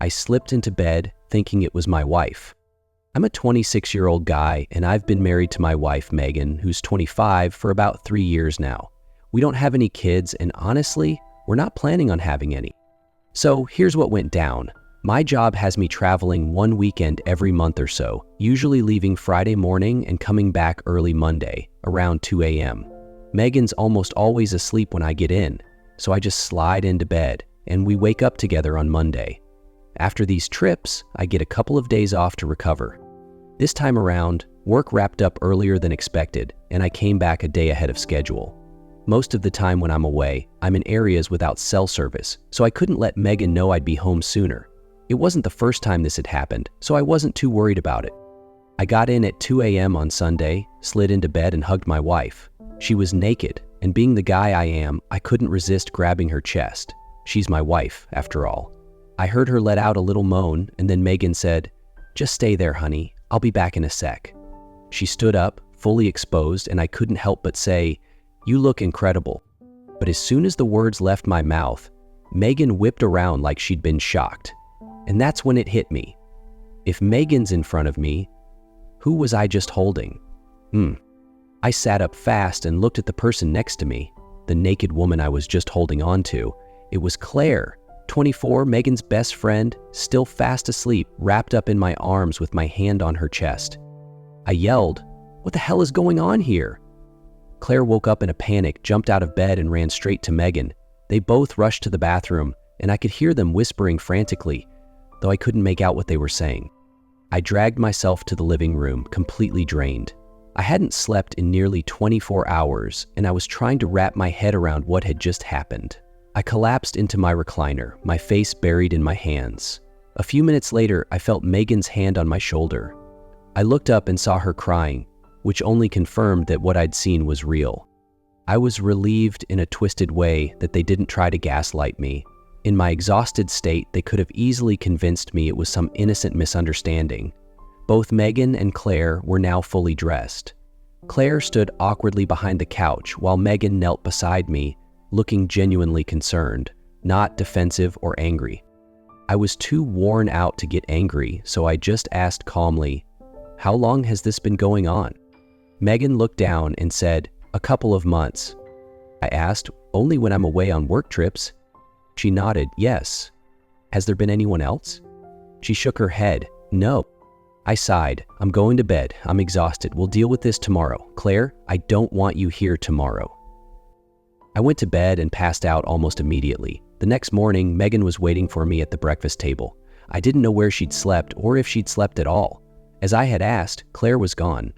I slipped into bed thinking it was my wife. I'm a 26-year-old guy, and I've been married to my wife, Megan, who's 25, for about 3 years now. We don't have any kids, and honestly, we're not planning on having any. So here's what went down. My job has me traveling one weekend every month or so, usually leaving Friday morning and coming back early Monday, around 2 a.m. Megan's almost always asleep when I get in, so I just slide into bed, and we wake up together on Monday. After these trips, I get a couple of days off to recover. This time around, work wrapped up earlier than expected, and I came back a day ahead of schedule. Most of the time when I'm away, I'm in areas without cell service, so I couldn't let Megan know I'd be home sooner. It wasn't the first time this had happened, so I wasn't too worried about it. I got in at 2 a.m. on Sunday, slid into bed and hugged my wife. She was naked, and being the guy I am, I couldn't resist grabbing her chest. She's my wife, after all. I heard her let out a little moan, and then Megan said, "Just stay there, honey. I'll be back in a sec." She stood up, fully exposed, and I couldn't help but say, "You look incredible." But as soon as the words left my mouth, Megan whipped around like she'd been shocked. And that's when it hit me. If Megan's in front of me, who was I just holding? I sat up fast and looked at the person next to me, the naked woman I was just holding on to. It was Claire, 24, Megan's best friend, still fast asleep, wrapped up in my arms with my hand on her chest. I yelled, "What the hell is going on here?" Claire woke up in a panic, jumped out of bed, and ran straight to Megan. They both rushed to the bathroom, and I could hear them whispering frantically, though I couldn't make out what they were saying. I dragged myself to the living room, completely drained. I hadn't slept in nearly 24 hours, and I was trying to wrap my head around what had just happened. I collapsed into my recliner, my face buried in my hands. A few minutes later, I felt Megan's hand on my shoulder. I looked up and saw her crying, which only confirmed that what I'd seen was real. I was relieved in a twisted way that they didn't try to gaslight me. In my exhausted state, they could have easily convinced me it was some innocent misunderstanding. Both Megan and Claire were now fully dressed. Claire stood awkwardly behind the couch while Megan knelt beside me, looking genuinely concerned, not defensive or angry. I was too worn out to get angry, so I just asked calmly, "How long has this been going on?" Megan looked down and said, "A couple of months." I asked, "Only when I'm away on work trips?" She nodded, "Yes." "Has there been anyone else?" She shook her head, "No." I sighed, "I'm going to bed. I'm exhausted. We'll deal with this tomorrow. Claire, I don't want you here tomorrow." I went to bed and passed out almost immediately. The next morning, Megan was waiting for me at the breakfast table. I didn't know where she'd slept or if she'd slept at all. As I had asked, Claire was gone.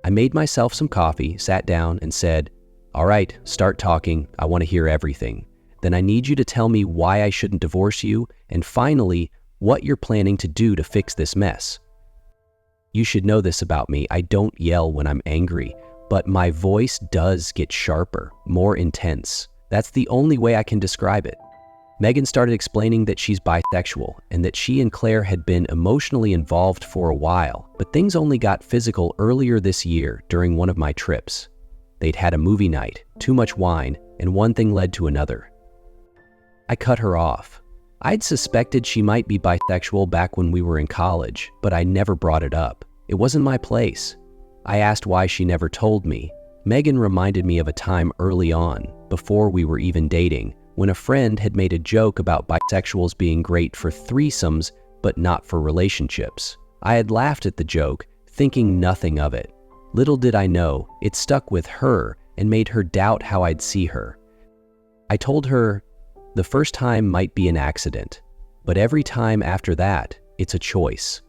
I made myself some coffee, sat down, and said, "All right, start talking. I want to hear everything. Then I need you to tell me why I shouldn't divorce you, and finally, what you're planning to do to fix this mess." You should know this about me. I don't yell when I'm angry, but my voice does get sharper, more intense. That's the only way I can describe it. Megan started explaining that she's bisexual and that she and Claire had been emotionally involved for a while, but things only got physical earlier this year during one of my trips. They'd had a movie night, too much wine, and one thing led to another. I cut her off. I'd suspected she might be bisexual back when we were in college, but I never brought it up. It wasn't my place. I asked why she never told me. Megan reminded me of a time early on, before we were even dating, when a friend had made a joke about bisexuals being great for threesomes, but not for relationships. I had laughed at the joke, thinking nothing of it. Little did I know, it stuck with her and made her doubt how I'd see her. I told her, the first time might be an accident, but every time after that, it's a choice.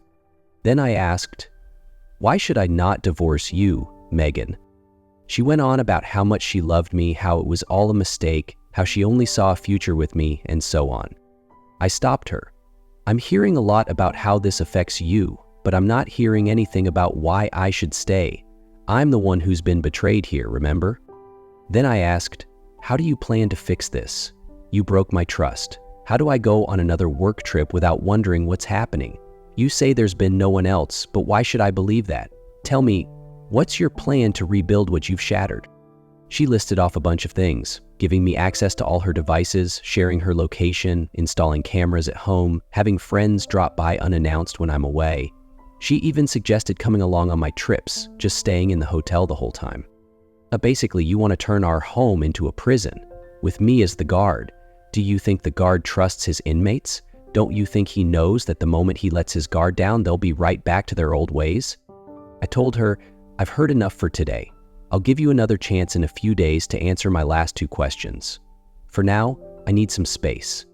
Then I asked, "Why should I not divorce you, Megan?" She went on about how much she loved me, how it was all a mistake, how she only saw a future with me, and so on. I stopped her. "I'm hearing a lot about how this affects you, but I'm not hearing anything about why I should stay. I'm the one who's been betrayed here, remember?" Then I asked, "How do you plan to fix this? You broke my trust. How do I go on another work trip without wondering what's happening? You say there's been no one else, but why should I believe that? Tell me, what's your plan to rebuild what you've shattered?" She listed off a bunch of things, giving me access to all her devices, sharing her location, installing cameras at home, having friends drop by unannounced when I'm away. She even suggested coming along on my trips, just staying in the hotel the whole time. Basically, you want to turn our home into a prison, with me as the guard. Do you think the guard trusts his inmates? Don't you think he knows that the moment he lets his guard down, they'll be right back to their old ways? I told her, I've heard enough for today. I'll give you another chance in a few days to answer my last 2 questions. For now, I need some space.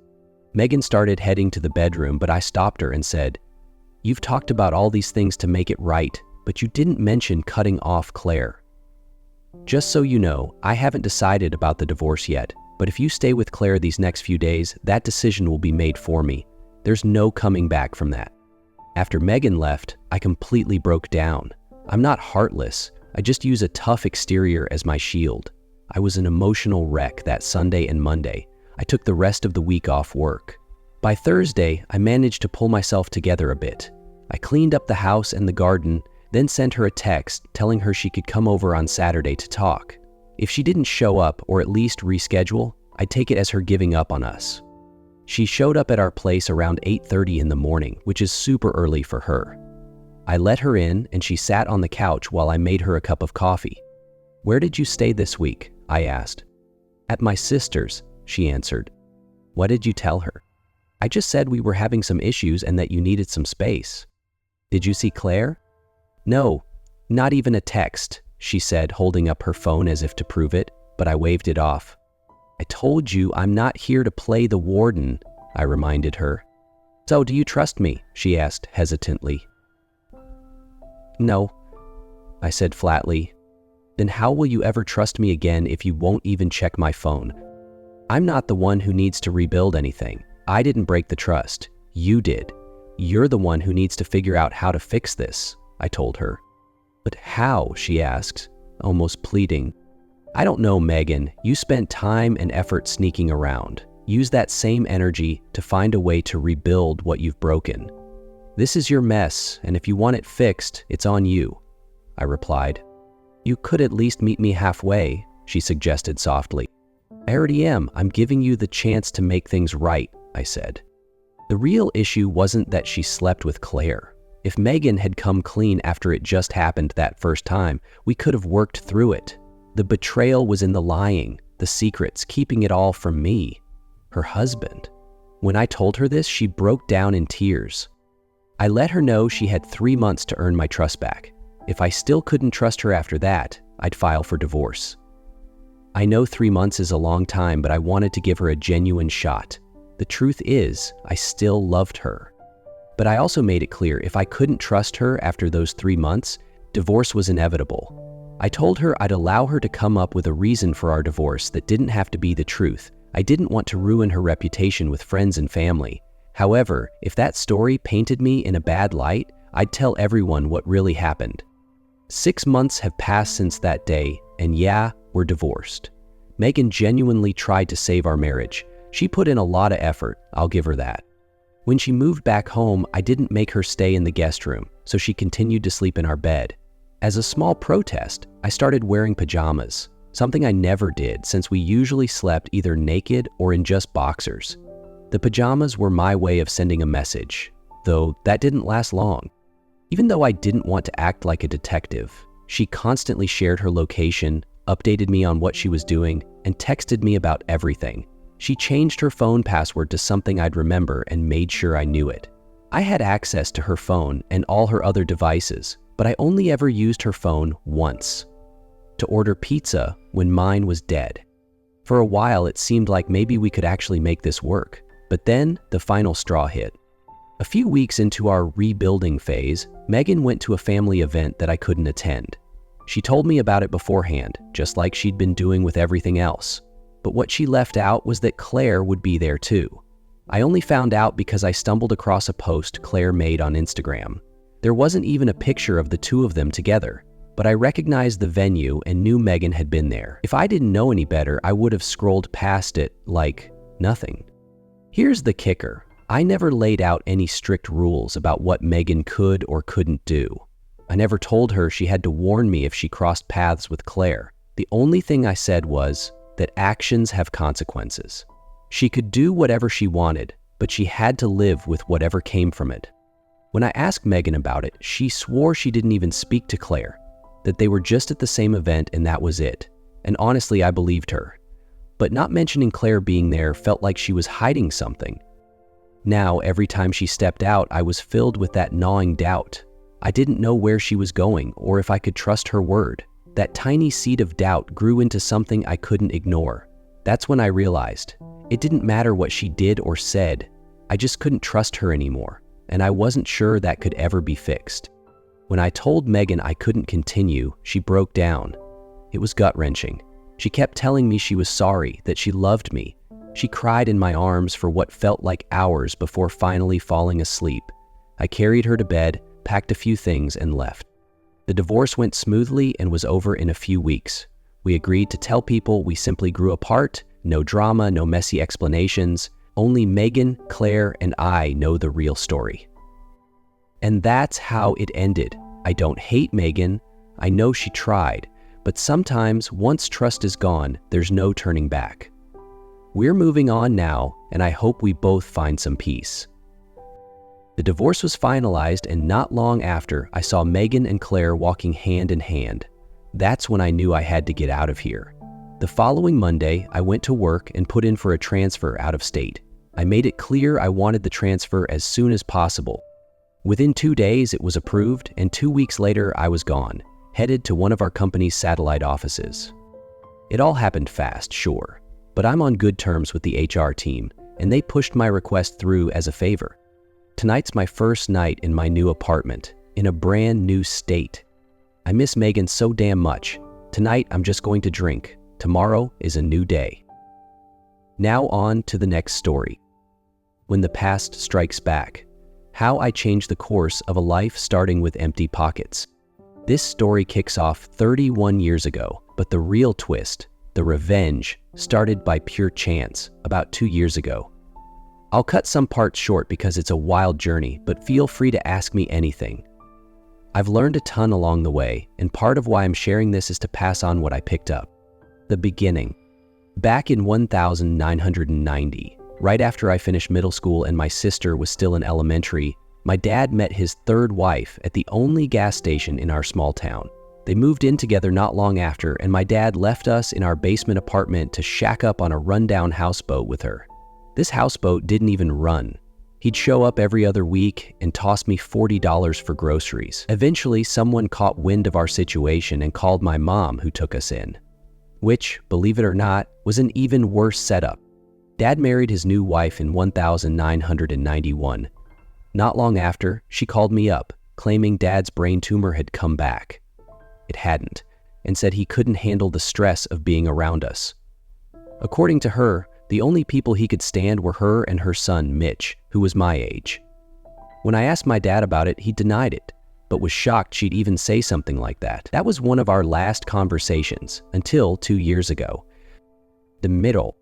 Megan started heading to the bedroom, but I stopped her and said, "You've talked about all these things to make it right, but you didn't mention cutting off Claire. Just so you know, I haven't decided about the divorce yet, but if you stay with Claire these next few days, that decision will be made for me. There's no coming back from that." After Megan left, I completely broke down. I'm not heartless. I just use a tough exterior as my shield. I was an emotional wreck that Sunday and Monday. I took the rest of the week off work. By Thursday, I managed to pull myself together a bit. I cleaned up the house and the garden, then sent her a text telling her she could come over on Saturday to talk. If she didn't show up or at least reschedule, I'd take it as her giving up on us. She showed up at our place around 8:30 in the morning, which is super early for her. I let her in and she sat on the couch while I made her a cup of coffee. "Where did you stay this week?" I asked. "At my sister's," she answered. "What did you tell her?" "I just said we were having some issues and that you needed some space." "Did you see Claire?" "No, not even a text," she said, holding up her phone as if to prove it, but I waved it off. "I told you I'm not here to play the warden," I reminded her. "So do you trust me?" she asked hesitantly. "No," I said flatly. "Then how will you ever trust me again if you won't even check my phone? I'm not the one who needs to rebuild anything. I didn't break the trust. You did. You're the one who needs to figure out how to fix this," I told her. "But how?" she asked, almost pleading. "I don't know, Megan. You spent time and effort sneaking around. Use that same energy to find a way to rebuild what you've broken. This is your mess, and if you want it fixed, it's on you," I replied. "You could at least meet me halfway," she suggested softly. "I already am. I'm giving you the chance to make things right," I said. The real issue wasn't that she slept with Claire. If Megan had come clean after it just happened that first time, we could have worked through it. The betrayal was in the lying, the secrets, keeping it all from me, her husband. When I told her this, she broke down in tears. I let her know she had 3 months to earn my trust back. If I still couldn't trust her after that, I'd file for divorce. I know 3 months is a long time, but I wanted to give her a genuine shot. The truth is, I still loved her. But I also made it clear if I couldn't trust her after those 3 months, divorce was inevitable. I told her I'd allow her to come up with a reason for our divorce that didn't have to be the truth. I didn't want to ruin her reputation with friends and family. However, if that story painted me in a bad light, I'd tell everyone what really happened. 6 months have passed since that day, and yeah, we're divorced. Megan genuinely tried to save our marriage. She put in a lot of effort, I'll give her that. When she moved back home, I didn't make her stay in the guest room, so she continued to sleep in our bed. As a small protest, I started wearing pajamas, something I never did since we usually slept either naked or in just boxers. The pajamas were my way of sending a message, though that didn't last long. Even though I didn't want to act like a detective, she constantly shared her location, updated me on what she was doing, and texted me about everything. She changed her phone password to something I'd remember and made sure I knew it. I had access to her phone and all her other devices, but I only ever used her phone once, to order pizza when mine was dead. For a while, it seemed like maybe we could actually make this work, but then the final straw hit. A few weeks into our rebuilding phase, Megan went to a family event that I couldn't attend. She told me about it beforehand, just like she'd been doing with everything else. But what she left out was that Claire would be there too. I only found out because I stumbled across a post Claire made on Instagram. There wasn't even a picture of the two of them together, but I recognized the venue and knew Megan had been there. If I didn't know any better, I would have scrolled past it like nothing. Here's the kicker. I never laid out any strict rules about what Megan could or couldn't do. I never told her she had to warn me if she crossed paths with Claire. The only thing I said was that actions have consequences. She could do whatever she wanted, but she had to live with whatever came from it. When I asked Megan about it, she swore she didn't even speak to Claire, that they were just at the same event and that was it. And honestly, I believed her. But not mentioning Claire being there felt like she was hiding something. Now, every time she stepped out, I was filled with that gnawing doubt. I didn't know where she was going or if I could trust her word. That tiny seed of doubt grew into something I couldn't ignore. That's when I realized it didn't matter what she did or said. I just couldn't trust her anymore, and I wasn't sure that could ever be fixed. When I told Megan I couldn't continue, she broke down. It was gut-wrenching. She kept telling me she was sorry, that she loved me. She cried in my arms for what felt like hours before finally falling asleep. I carried her to bed, packed a few things, and left. The divorce went smoothly and was over in a few weeks. We agreed to tell people we simply grew apart, no drama, no messy explanations. Only Megan, Claire, and I know the real story. And that's how it ended. I don't hate Megan. I know she tried, but sometimes once trust is gone, there's no turning back. We're moving on now, and I hope we both find some peace. The divorce was finalized, and not long after, I saw Megan and Claire walking hand in hand. That's when I knew I had to get out of here. The following Monday, I went to work and put in for a transfer out of state. I made it clear I wanted the transfer as soon as possible. Within 2 days, it was approved, and 2 weeks later, I was gone, headed to one of our company's satellite offices. It all happened fast, sure, but I'm on good terms with the HR team, and they pushed my request through as a favor. Tonight's my first night in my new apartment, in a brand new state. I miss Megan so damn much. Tonight, I'm just going to drink. Tomorrow is a new day. Now on to the next story. When the past strikes back, how I changed the course of a life starting with empty pockets. This story kicks off 31 years ago, but the real twist, the revenge, started by pure chance about 2 years ago. I'll cut some parts short because it's a wild journey, but feel free to ask me anything. I've learned a ton along the way, and part of why I'm sharing this is to pass on what I picked up. The beginning. Back in 1990, right after I finished middle school and my sister was still in elementary, my dad met his third wife at the only gas station in our small town. They moved in together not long after, and my dad left us in our basement apartment to shack up on a rundown houseboat with her. This houseboat didn't even run. He'd show up every other week and toss me $40 for groceries. Eventually, someone caught wind of our situation and called my mom, who took us in. Which, believe it or not, was an even worse setup. Dad married his new wife in 1991. Not long after, she called me up, claiming Dad's brain tumor had come back. It hadn't, and said he couldn't handle the stress of being around us. According to her, the only people he could stand were her and her son, Mitch, who was my age. When I asked my dad about it, he denied it, but was shocked she'd even say something like that. That was one of our last conversations, until 2 years ago. The middle.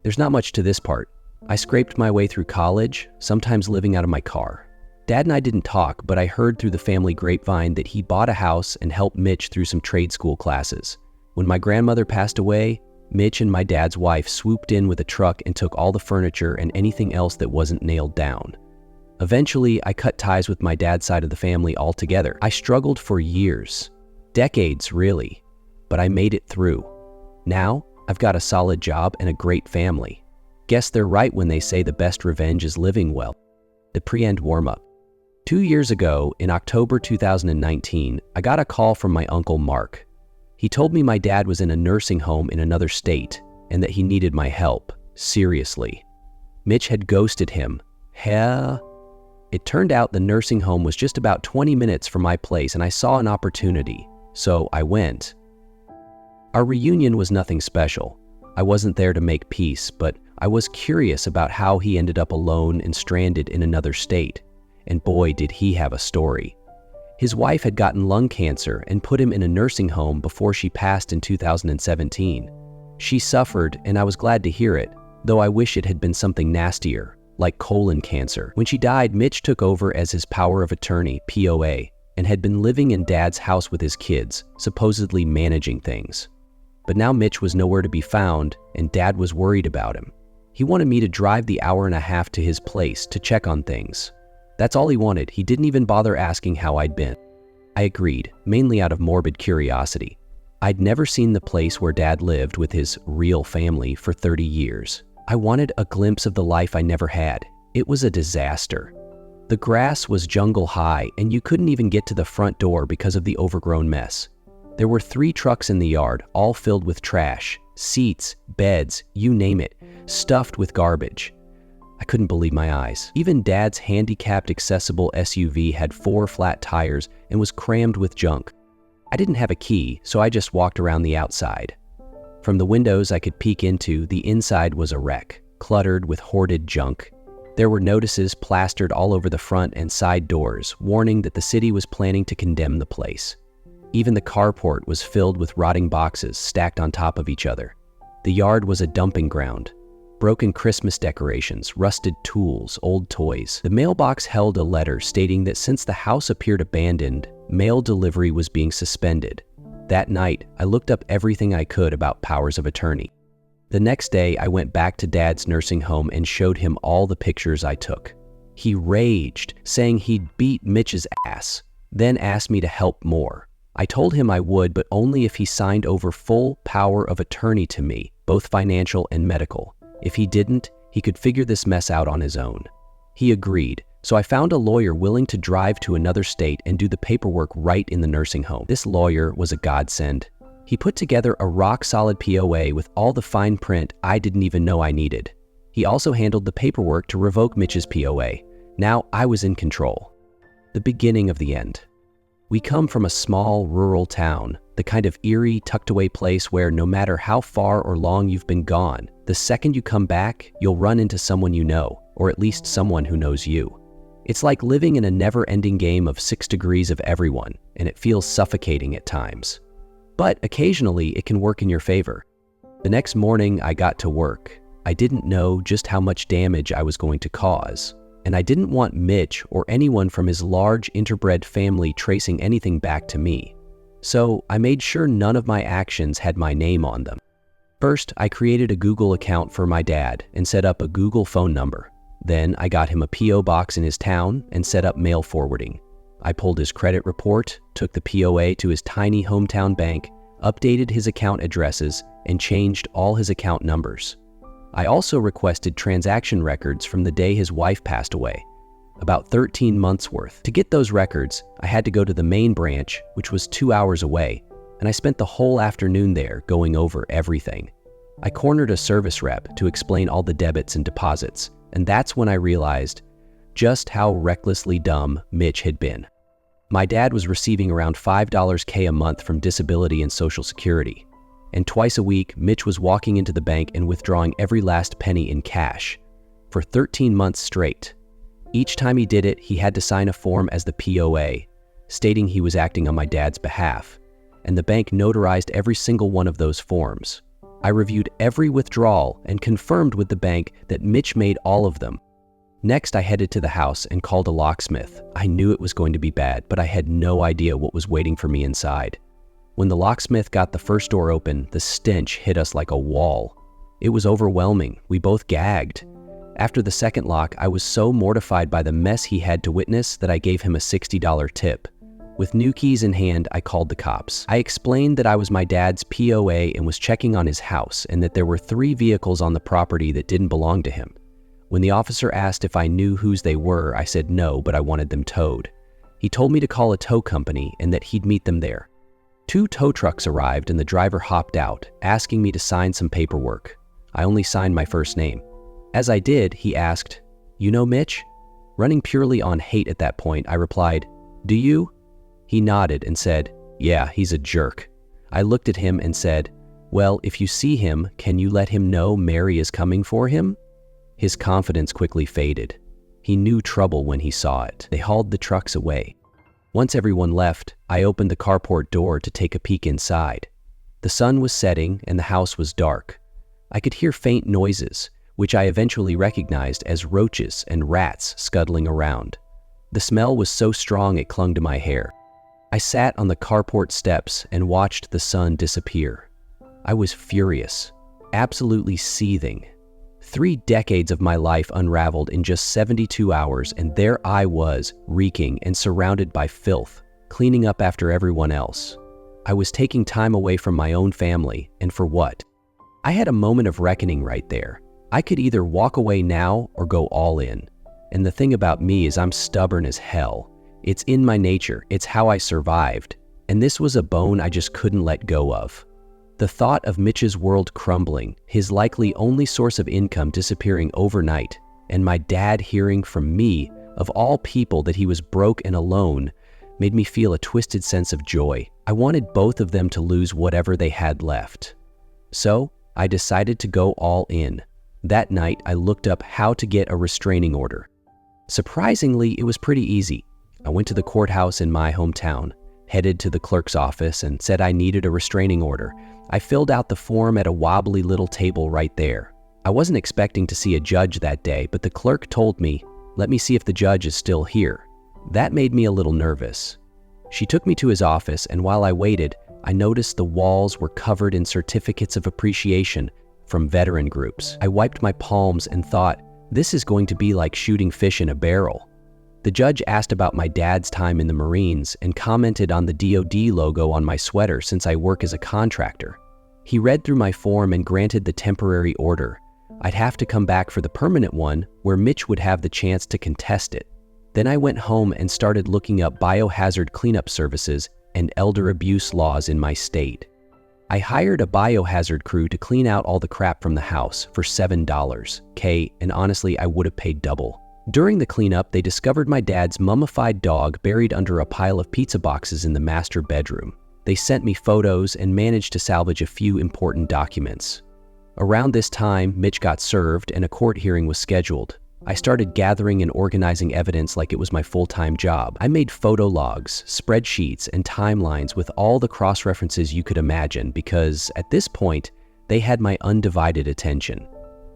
There's not much to this part. I scraped my way through college, sometimes living out of my car. Dad and I didn't talk, but I heard through the family grapevine that he bought a house and helped Mitch through some trade school classes. When my grandmother passed away, Mitch and my dad's wife swooped in with a truck and took all the furniture and anything else that wasn't nailed down. Eventually, I cut ties with my dad's side of the family altogether. I struggled for years, decades really, but I made it through. Now, I've got a solid job and a great family. Guess they're right when they say the best revenge is living well. The pre-end warm-up. 2 years ago, in October 2019, I got a call from my uncle Mark. He told me my dad was in a nursing home in another state and that he needed my help, seriously. Mitch had ghosted him. It turned out the nursing home was just about 20 minutes from my place and I saw an opportunity, so I went. Our reunion was nothing special. I wasn't there to make peace, but I was curious about how he ended up alone and stranded in another state. And boy, did he have a story. His wife had gotten lung cancer and put him in a nursing home before she passed in 2017. She suffered, and I was glad to hear it, though I wish it had been something nastier, like colon cancer. When she died, Mitch took over as his power of attorney, POA, and had been living in Dad's house with his kids, supposedly managing things. But now Mitch was nowhere to be found, and Dad was worried about him. He wanted me to drive the hour and a half to his place to check on things. That's all he wanted. He didn't even bother asking how I'd been. I agreed, mainly out of morbid curiosity. I'd never seen the place where Dad lived with his real family for 30 years. I wanted a glimpse of the life I never had. It was a disaster. The grass was jungle high, and you couldn't even get to the front door because of the overgrown mess. There were 3 trucks in the yard, all filled with trash, seats, beds, you name it, stuffed with garbage. I couldn't believe my eyes. Even Dad's handicapped accessible SUV had 4 flat tires and was crammed with junk. I didn't have a key, so I just walked around the outside. From the windows I could peek into, the inside was a wreck, cluttered with hoarded junk. There were notices plastered all over the front and side doors, warning that the city was planning to condemn the place. Even the carport was filled with rotting boxes stacked on top of each other. The yard was a dumping ground. Broken Christmas decorations, rusted tools, old toys. The mailbox held a letter stating that since the house appeared abandoned, mail delivery was being suspended. That night, I looked up everything I could about powers of attorney. The next day, I went back to Dad's nursing home and showed him all the pictures I took. He raged, saying he'd beat Mitch's ass, then asked me to help more. I told him I would, but only if he signed over full power of attorney to me, both financial and medical. If he didn't, he could figure this mess out on his own. He agreed, so I found a lawyer willing to drive to another state and do the paperwork right in the nursing home. This lawyer was a godsend. He put together a rock-solid POA with all the fine print I didn't even know I needed. He also handled the paperwork to revoke Mitch's POA. Now I was in control. The beginning of the end. We come from a small, rural town, the kind of eerie, tucked-away place where no matter how far or long you've been gone, the second you come back, you'll run into someone you know, or at least someone who knows you. It's like living in a never-ending game of 6 degrees of everyone, and it feels suffocating at times. But occasionally, it can work in your favor. The next morning, I got to work. I didn't know just how much damage I was going to cause, and I didn't want Mitch or anyone from his large interbred family tracing anything back to me. So I made sure none of my actions had my name on them. First, I created a Google account for my dad and set up a Google phone number. Then I got him a P.O. box in his town and set up mail forwarding. I pulled his credit report, took the POA to his tiny hometown bank, updated his account addresses, and changed all his account numbers. I also requested transaction records from the day his wife passed away, about 13 months worth. To get those records, I had to go to the main branch, which was 2 hours away, and I spent the whole afternoon there going over everything. I cornered a service rep to explain all the debits and deposits, and that's when I realized just how recklessly dumb Mitch had been. My dad was receiving around $5K a month from disability and Social Security, and twice a week, Mitch was walking into the bank and withdrawing every last penny in cash for 13 months straight. Each time he did it, he had to sign a form as the POA, stating he was acting on my dad's behalf, and the bank notarized every single one of those forms. I reviewed every withdrawal and confirmed with the bank that Mitch made all of them. Next, I headed to the house and called a locksmith. I knew it was going to be bad, but I had no idea what was waiting for me inside. When the locksmith got the first door open, the stench hit us like a wall. It was overwhelming. We both gagged. After the second lock, I was so mortified by the mess he had to witness that I gave him a $60 tip. With new keys in hand, I called the cops. I explained that I was my dad's POA and was checking on his house, and that there were 3 vehicles on the property that didn't belong to him. When the officer asked if I knew whose they were, I said no, but I wanted them towed. He told me to call a tow company and that he'd meet them there. 2 tow trucks arrived and the driver hopped out, asking me to sign some paperwork. I only signed my first name. As I did, he asked, "You know Mitch?" Running purely on hate at that point, I replied, "Do you?" He nodded and said, "Yeah, he's a jerk." I looked at him and said, "Well, if you see him, can you let him know Mary is coming for him?" His confidence quickly faded. He knew trouble when he saw it. They hauled the trucks away. Once everyone left, I opened the carport door to take a peek inside. The sun was setting and the house was dark. I could hear faint noises, which I eventually recognized as roaches and rats scuttling around. The smell was so strong it clung to my hair. I sat on the carport steps and watched the sun disappear. I was furious, absolutely seething. 3 decades of my life unraveled in just 72 hours, and there I was, reeking and surrounded by filth, cleaning up after everyone else. I was taking time away from my own family, and for what? I had a moment of reckoning right there. I could either walk away now or go all in. And the thing about me is I'm stubborn as hell. It's in my nature, it's how I survived. And this was a bone I just couldn't let go of. The thought of Mitch's world crumbling, his likely only source of income disappearing overnight, and my dad hearing from me, of all people, that he was broke and alone, made me feel a twisted sense of joy. I wanted both of them to lose whatever they had left. So, I decided to go all in. That night, I looked up how to get a restraining order. Surprisingly, it was pretty easy. I went to the courthouse in my hometown, headed to the clerk's office, and said I needed a restraining order. I filled out the form at a wobbly little table right there. I wasn't expecting to see a judge that day, but the clerk told me, "Let me see if the judge is still here." That made me a little nervous. She took me to his office, and while I waited, I noticed the walls were covered in certificates of appreciation from veteran groups. I wiped my palms and thought, this is going to be like shooting fish in a barrel. The judge asked about my dad's time in the Marines and commented on the DoD logo on my sweater since I work as a contractor. He read through my form and granted the temporary order. I'd have to come back for the permanent one, where Mitch would have the chance to contest it. Then I went home and started looking up biohazard cleanup services and elder abuse laws in my state. I hired a biohazard crew to clean out all the crap from the house for $7, and honestly, I would have paid double. During the cleanup, they discovered my dad's mummified dog buried under a pile of pizza boxes in the master bedroom. They sent me photos and managed to salvage a few important documents. Around this time, Mitch got served and a court hearing was scheduled. I started gathering and organizing evidence like it was my full-time job. I made photo logs, spreadsheets, and timelines with all the cross-references you could imagine because, at this point, they had my undivided attention.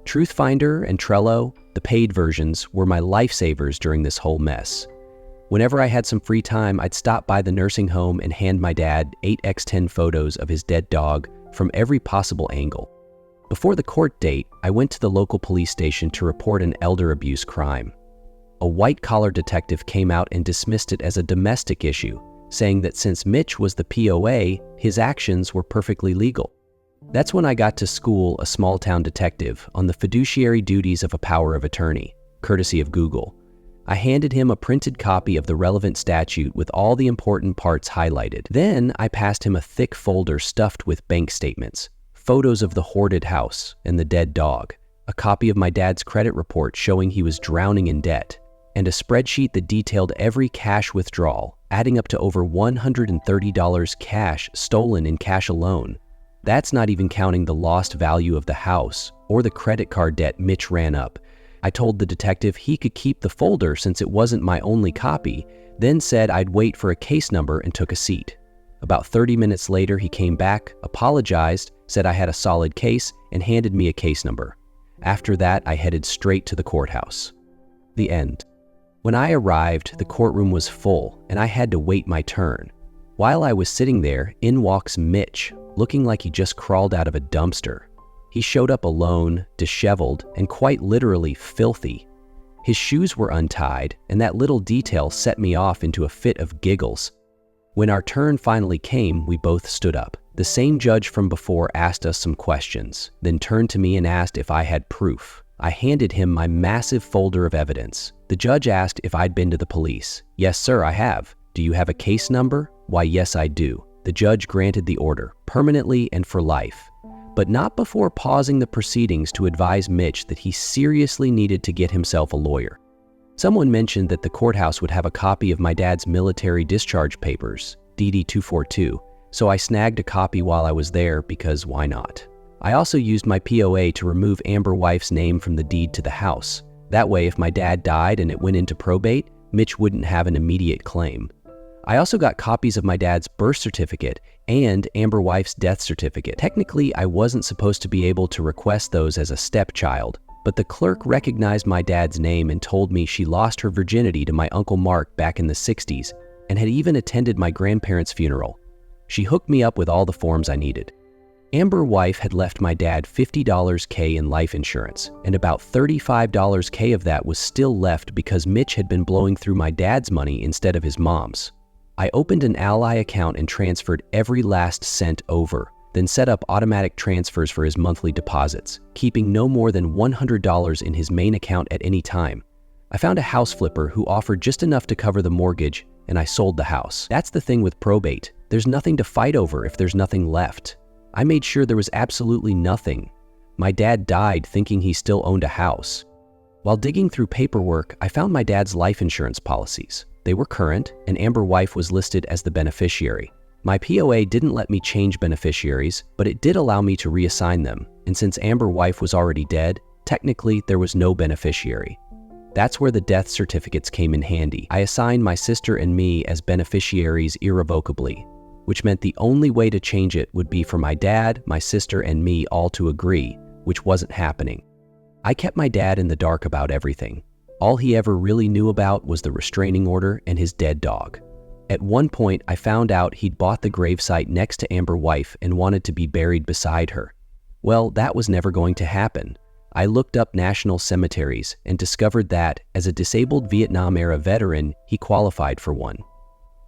Truthfinder and Trello, the paid versions, were my lifesavers during this whole mess. Whenever I had some free time, I'd stop by the nursing home and hand my dad 8x10 photos of his dead dog from every possible angle. Before the court date, I went to the local police station to report an elder abuse crime. A white-collar detective came out and dismissed it as a domestic issue, saying that since Mitch was the POA, his actions were perfectly legal. That's when I got to school a small-town detective on the fiduciary duties of a power of attorney, courtesy of Google. I handed him a printed copy of the relevant statute with all the important parts highlighted. Then I passed him a thick folder stuffed with bank statements, photos of the hoarded house and the dead dog, a copy of my dad's credit report showing he was drowning in debt, and a spreadsheet that detailed every cash withdrawal, adding up to over $130 cash stolen in cash alone. That's not even counting the lost value of the house or the credit card debt Mitch ran up. I told the detective he could keep the folder since it wasn't my only copy, then said I'd wait for a case number and took a seat. About 30 minutes later, he came back, apologized, said I had a solid case, and handed me a case number. After that, I headed straight to the courthouse. The end. When I arrived, the courtroom was full, and I had to wait my turn. While I was sitting there, in walks Mitch, looking like he just crawled out of a dumpster. He showed up alone, disheveled, and quite literally filthy. His shoes were untied, and that little detail set me off into a fit of giggles. When our turn finally came, we both stood up. The same judge from before asked us some questions, then turned to me and asked if I had proof. I handed him my massive folder of evidence. The judge asked if I'd been to the police. "Yes, sir, I have." "Do you have a case number?" "Why, yes, I do." The judge granted the order, permanently and for life, but not before pausing the proceedings to advise Mitch that he seriously needed to get himself a lawyer. Someone mentioned that the courthouse would have a copy of my dad's military discharge papers, DD 242, so I snagged a copy while I was there because why not? I also used my POA to remove Amber Wife's name from the deed to the house. That way, if my dad died and it went into probate, Mitch wouldn't have an immediate claim. I also got copies of my dad's birth certificate and Amber Wife's death certificate. Technically, I wasn't supposed to be able to request those as a stepchild, but the clerk recognized my dad's name and told me she lost her virginity to my Uncle Mark back in the 60s and had even attended my grandparents' funeral. She hooked me up with all the forms I needed. Amber's wife had left my dad $50K in life insurance, and about $35K of that was still left because Mitch had been blowing through my dad's money instead of his mom's. I opened an Ally account and transferred every last cent over, then set up automatic transfers for his monthly deposits, keeping no more than $100 in his main account at any time. I found a house flipper who offered just enough to cover the mortgage, and I sold the house. That's the thing with probate. There's nothing to fight over if there's nothing left. I made sure there was absolutely nothing. My dad died thinking he still owned a house. While digging through paperwork, I found my dad's life insurance policies. They were current, and Amber's wife was listed as the beneficiary. My POA didn't let me change beneficiaries, but it did allow me to reassign them, and since Amber's wife was already dead, technically there was no beneficiary. That's where the death certificates came in handy. I assigned my sister and me as beneficiaries irrevocably, which meant the only way to change it would be for my dad, my sister, and me all to agree, which wasn't happening. I kept my dad in the dark about everything. All he ever really knew about was the restraining order and his dead dog. At one point, I found out he'd bought the gravesite next to Amber's wife and wanted to be buried beside her. Well, that was never going to happen. I looked up national cemeteries and discovered that, as a disabled Vietnam-era veteran, he qualified for one.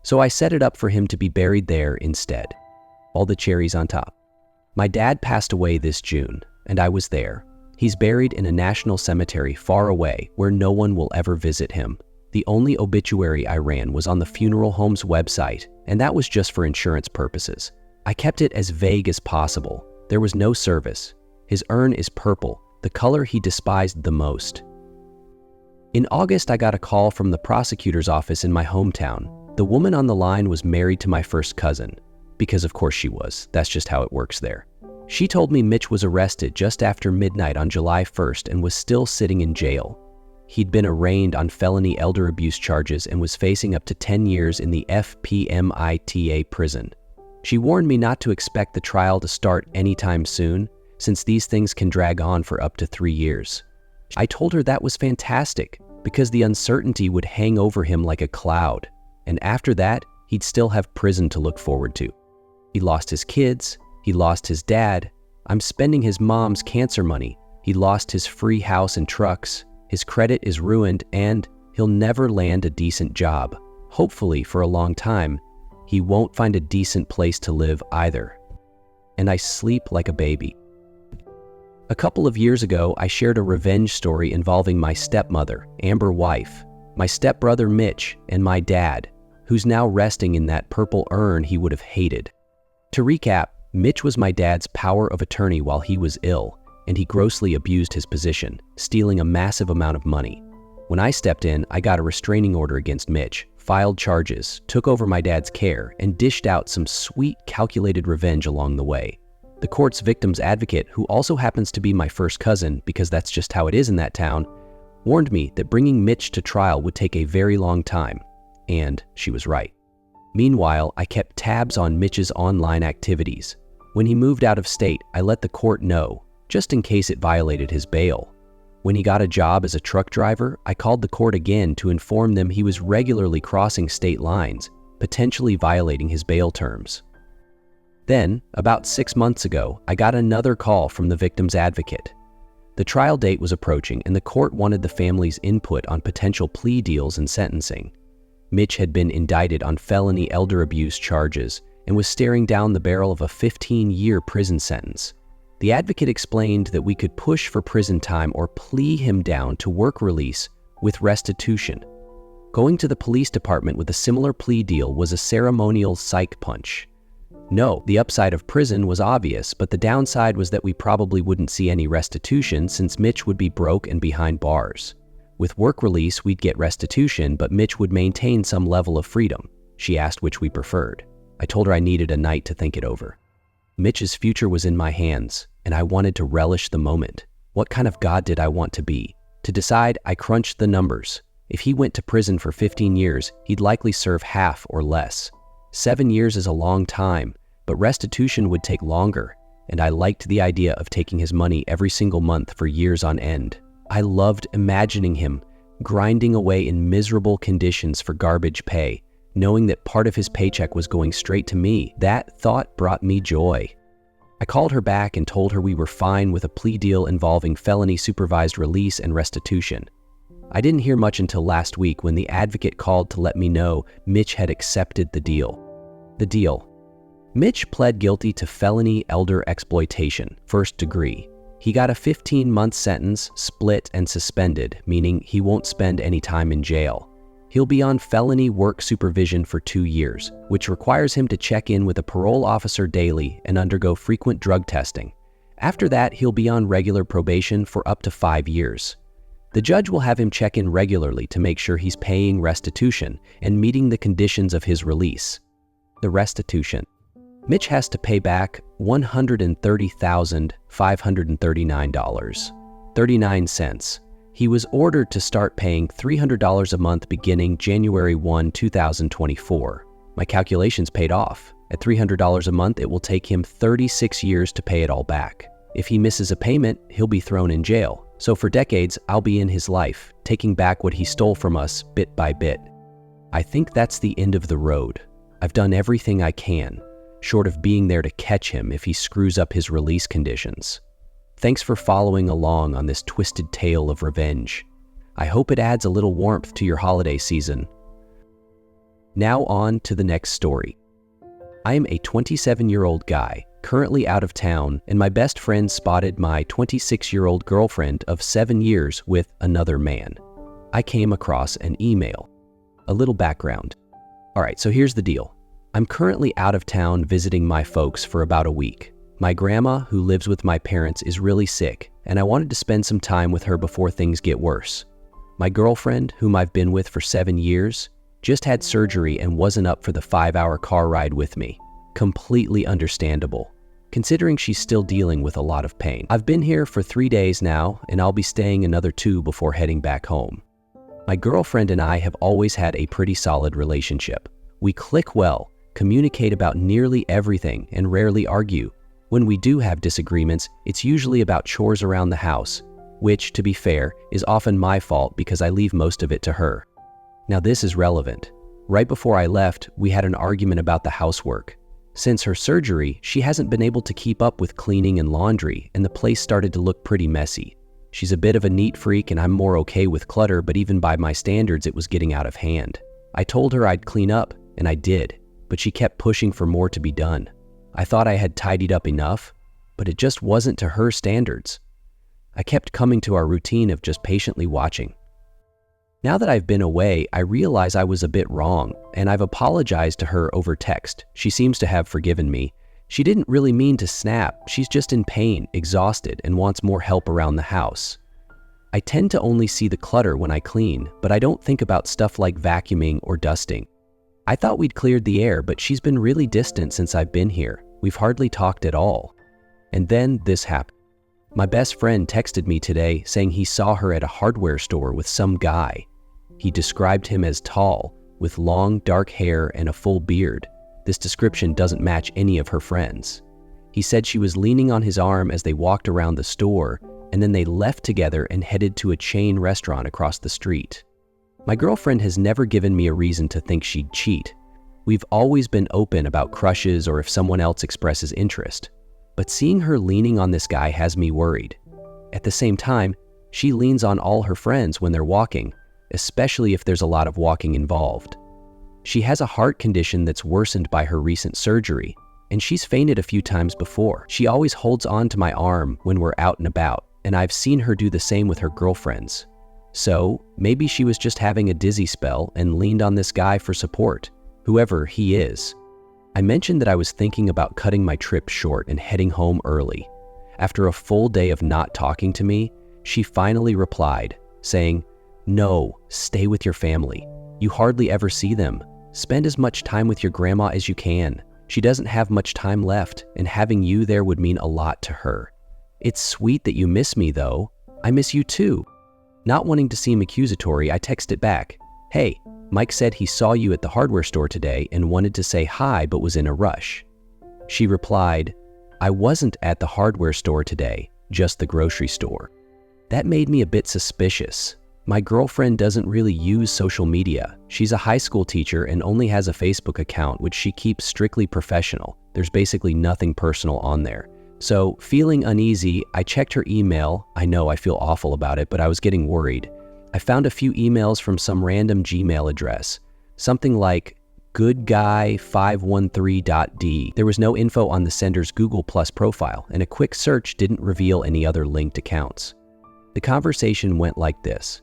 So I set it up for him to be buried there instead. All the cherries on top. My dad passed away this June, and I was there. He's buried in a national cemetery far away where no one will ever visit him. The only obituary I ran was on the funeral home's website, and that was just for insurance purposes. I kept it as vague as possible. There was no service. His urn is purple, the color he despised the most. In August, I got a call from the prosecutor's office in my hometown. The woman on the line was married to my first cousin, because of course she was. That's just how it works there. She told me Mitch was arrested just after midnight on July 1st and was still sitting in jail. He'd been arraigned on felony elder abuse charges and was facing up to 10 years in the FPMITA prison. She warned me not to expect the trial to start anytime soon, since these things can drag on for up to 3 years. I told her that was fantastic, because the uncertainty would hang over him like a cloud, and after that, he'd still have prison to look forward to. He lost his kids. He lost his dad. I'm spending his mom's cancer money. He lost his free house and trucks. His credit is ruined, and he'll never land a decent job. Hopefully, for a long time, he won't find a decent place to live either. And I sleep like a baby. A couple of years ago, I shared a revenge story involving my stepmother, Amber's wife, my stepbrother Mitch, and my dad, who's now resting in that purple urn he would have hated. To recap, Mitch was my dad's power of attorney while he was ill, and he grossly abused his position, stealing a massive amount of money. When I stepped in, I got a restraining order against Mitch, filed charges, took over my dad's care, and dished out some sweet, calculated revenge along the way. The court's victim's advocate, who also happens to be my first cousin because that's just how it is in that town, warned me that bringing Mitch to trial would take a very long time, and she was right. Meanwhile, I kept tabs on Mitch's online activities. When he moved out of state, I let the court know, just in case it violated his bail. When he got a job as a truck driver, I called the court again to inform them he was regularly crossing state lines, potentially violating his bail terms. Then, about 6 months ago, I got another call from the victim's advocate. The trial date was approaching, and the court wanted the family's input on potential plea deals and sentencing. Mitch had been indicted on felony elder abuse charges and was staring down the barrel of a 15-year prison sentence. The advocate explained that we could push for prison time or plea him down to work release with restitution. Going to the police department with a similar plea deal was a ceremonial psych punch. No, the upside of prison was obvious, but the downside was that we probably wouldn't see any restitution since Mitch would be broke and behind bars. With work release, we'd get restitution, but Mitch would maintain some level of freedom. She asked which we preferred. I told her I needed a night to think it over. Mitch's future was in my hands, and I wanted to relish the moment. What kind of God did I want to be? To decide, I crunched the numbers. If he went to prison for 15 years, he'd likely serve half or less. 7 years is a long time, but restitution would take longer, and I liked the idea of taking his money every single month for years on end. I loved imagining him grinding away in miserable conditions for garbage pay, knowing that part of his paycheck was going straight to me. That thought brought me joy. I called her back and told her we were fine with a plea deal involving felony supervised release and restitution. I didn't hear much until last week when the advocate called to let me know Mitch had accepted the deal. The deal. Mitch pled guilty to felony elder exploitation, first degree. He got a 15-month sentence, split and suspended, meaning he won't spend any time in jail. He'll be on felony work supervision for 2 years, which requires him to check in with a parole officer daily and undergo frequent drug testing. After that, he'll be on regular probation for up to 5 years. The judge will have him check in regularly to make sure he's paying restitution and meeting the conditions of his release. The restitution. Mitch has to pay back $130,539.39. He was ordered to start paying $300 a month beginning January 1, 2024. My calculations paid off. At $300 a month, it will take him 36 years to pay it all back. If he misses a payment, he'll be thrown in jail. So for decades, I'll be in his life, taking back what he stole from us bit by bit. I think that's the end of the road. I've done everything I can, short of being there to catch him if he screws up his release conditions. Thanks for following along on this twisted tale of revenge. I hope it adds a little warmth to your holiday season. Now on to the next story. I am a 27-year-old guy, currently out of town, and my best friend spotted my 26-year-old girlfriend of 7 years with another man. I came across an email. A little background. All right, so here's the deal. I'm currently out of town visiting my folks for about a week. My grandma, who lives with my parents, is really sick, and I wanted to spend some time with her before things get worse. My girlfriend, whom I've been with for 7 years, just had surgery and wasn't up for the 5-hour car ride with me. Completely understandable, considering she's still dealing with a lot of pain. I've been here for 3 days now, and I'll be staying another 2 before heading back home. My girlfriend and I have always had a pretty solid relationship. We click well, communicate about nearly everything, and rarely argue. When we do have disagreements, it's usually about chores around the house, which, to be fair, is often my fault because I leave most of it to her. Now this is relevant. Right before I left, we had an argument about the housework. Since her surgery, she hasn't been able to keep up with cleaning and laundry, and the place started to look pretty messy. She's a bit of a neat freak and I'm more okay with clutter, but even by my standards, it was getting out of hand. I told her I'd clean up, and I did, but she kept pushing for more to be done. I thought I had tidied up enough, but it just wasn't to her standards. I kept coming to our routine of just patiently watching. Now that I've been away, I realize I was a bit wrong, and I've apologized to her over text. She seems to have forgiven me. She didn't really mean to snap. She's just in pain, exhausted, and wants more help around the house. I tend to only see the clutter when I clean, but I don't think about stuff like vacuuming or dusting. I thought we'd cleared the air, but she's been really distant since I've been here. We've hardly talked at all. And then this happened. My best friend texted me today saying he saw her at a hardware store with some guy. He described him as tall, with long dark hair and a full beard. This description doesn't match any of her friends. He said she was leaning on his arm as they walked around the store, and then they left together and headed to a chain restaurant across the street. My girlfriend has never given me a reason to think she'd cheat. We've always been open about crushes or if someone else expresses interest. But seeing her leaning on this guy has me worried. At the same time, she leans on all her friends when they're walking, especially if there's a lot of walking involved. She has a heart condition that's worsened by her recent surgery, and she's fainted a few times before. She always holds on to my arm when we're out and about, and I've seen her do the same with her girlfriends. So maybe she was just having a dizzy spell and leaned on this guy for support, whoever he is. I mentioned that I was thinking about cutting my trip short and heading home early. After a full day of not talking to me, she finally replied, saying, "No, stay with your family. You hardly ever see them. Spend as much time with your grandma as you can. She doesn't have much time left, and having you there would mean a lot to her. It's sweet that you miss me, though. I miss you too." Not wanting to seem accusatory, I texted back, "Hey, Mike said he saw you at the hardware store today and wanted to say hi but was in a rush." She replied, "I wasn't at the hardware store today, just the grocery store." That made me a bit suspicious. My girlfriend doesn't really use social media. She's a high school teacher and only has a Facebook account which she keeps strictly professional. There's basically nothing personal on there. So, feeling uneasy, I checked her email. I know I feel awful about it, but I was getting worried. I found a few emails from some random Gmail address, something like goodguy513.d. There was no info on the sender's Google Plus profile, and a quick search didn't reveal any other linked accounts. The conversation went like this.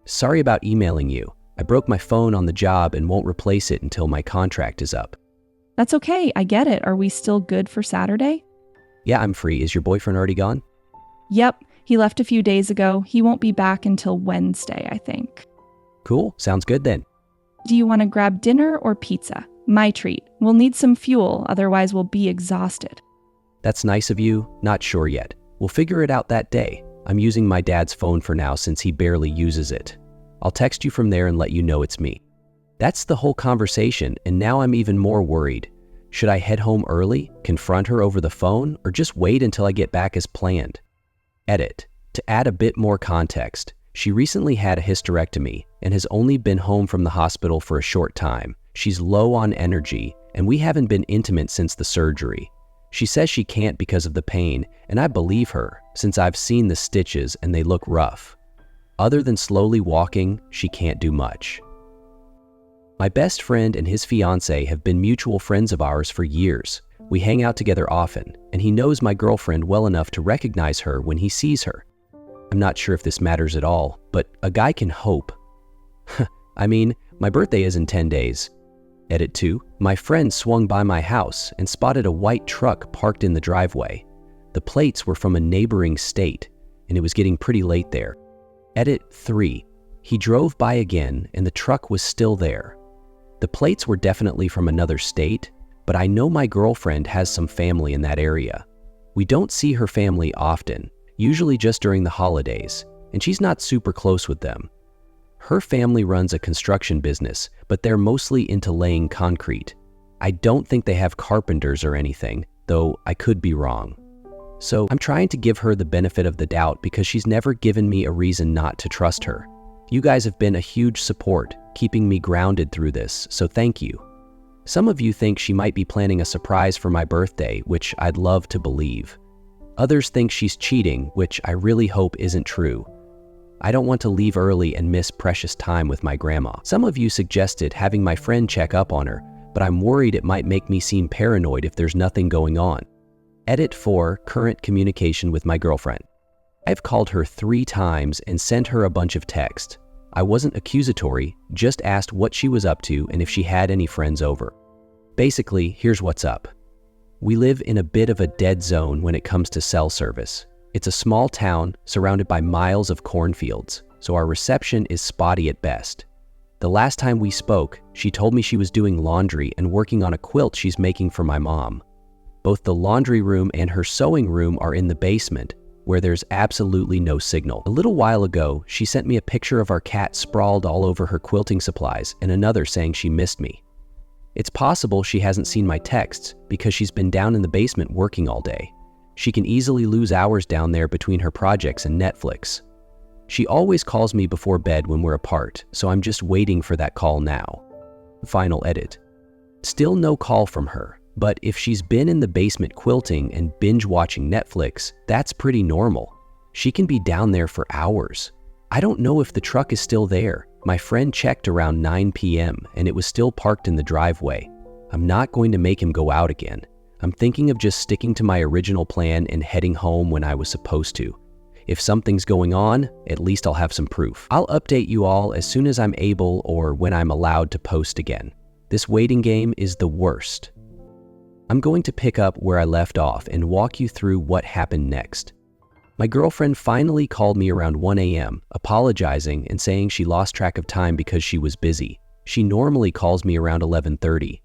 Sorry about emailing you. I broke my phone on the job and won't replace it until my contract is up. That's okay, I get it. Are we still good for Saturday? Yeah, I'm free. Is your boyfriend already gone? Yep, he left a few days ago. He won't be back until Wednesday, I think. Cool, sounds good then. Do you want to grab dinner or pizza? My treat. We'll need some fuel, otherwise we'll be exhausted. That's nice of you. Not sure yet. We'll figure it out that day. I'm using my dad's phone for now since he barely uses it. I'll text you from there and let you know it's me. That's the whole conversation, and now I'm even more worried. Should I head home early, confront her over the phone, or just wait until I get back as planned? Edit. To add a bit more context, she recently had a hysterectomy and has only been home from the hospital for a short time. She's low on energy, and we haven't been intimate since the surgery. She says she can't because of the pain, and I believe her, since I've seen the stitches and they look rough. Other than slowly walking, she can't do much. My best friend and his fiancée have been mutual friends of ours for years. We hang out together often, and he knows my girlfriend well enough to recognize her when he sees her. I'm not sure if this matters at all, but a guy can hope. I mean, my birthday is in 10 days. Edit 2. My friend swung by my house and spotted a white truck parked in the driveway. The plates were from a neighboring state, and it was getting pretty late there. Edit 3. He drove by again, and the truck was still there. The plates were definitely from another state, but I know my girlfriend has some family in that area. We don't see her family often, usually just during the holidays, and she's not super close with them. Her family runs a construction business, but they're mostly into laying concrete. I don't think they have carpenters or anything, though I could be wrong. So I'm trying to give her the benefit of the doubt because she's never given me a reason not to trust her. You guys have been a huge support, keeping me grounded through this, so thank you. Some of you think she might be planning a surprise for my birthday, which I'd love to believe. Others think she's cheating, which I really hope isn't true. I don't want to leave early and miss precious time with my grandma. Some of you suggested having my friend check up on her, but I'm worried it might make me seem paranoid if there's nothing going on. Edit 4. Current communication with my girlfriend. I've called her 3 times and sent her a bunch of texts. I wasn't accusatory, just asked what she was up to and if she had any friends over. Basically, here's what's up. We live in a bit of a dead zone when it comes to cell service. It's a small town surrounded by miles of cornfields, so our reception is spotty at best. The last time we spoke, she told me she was doing laundry and working on a quilt she's making for my mom. Both the laundry room and her sewing room are in the basement, where there's absolutely no signal. A little while ago, she sent me a picture of our cat sprawled all over her quilting supplies and another saying she missed me. It's possible she hasn't seen my texts because she's been down in the basement working all day. She can easily lose hours down there between her projects and Netflix. She always calls me before bed when we're apart, so I'm just waiting for that call now. Final edit. Still no call from her. But if she's been in the basement quilting and binge watching Netflix, that's pretty normal. She can be down there for hours. I don't know if the truck is still there. My friend checked around 9 p.m. and it was still parked in the driveway. I'm not going to make him go out again. I'm thinking of just sticking to my original plan and heading home when I was supposed to. If something's going on, at least I'll have some proof. I'll update you all as soon as I'm able or when I'm allowed to post again. This waiting game is the worst. I'm going to pick up where I left off and walk you through what happened next. My girlfriend finally called me around 1 a.m., apologizing and saying she lost track of time because she was busy. She normally calls me around 11:30.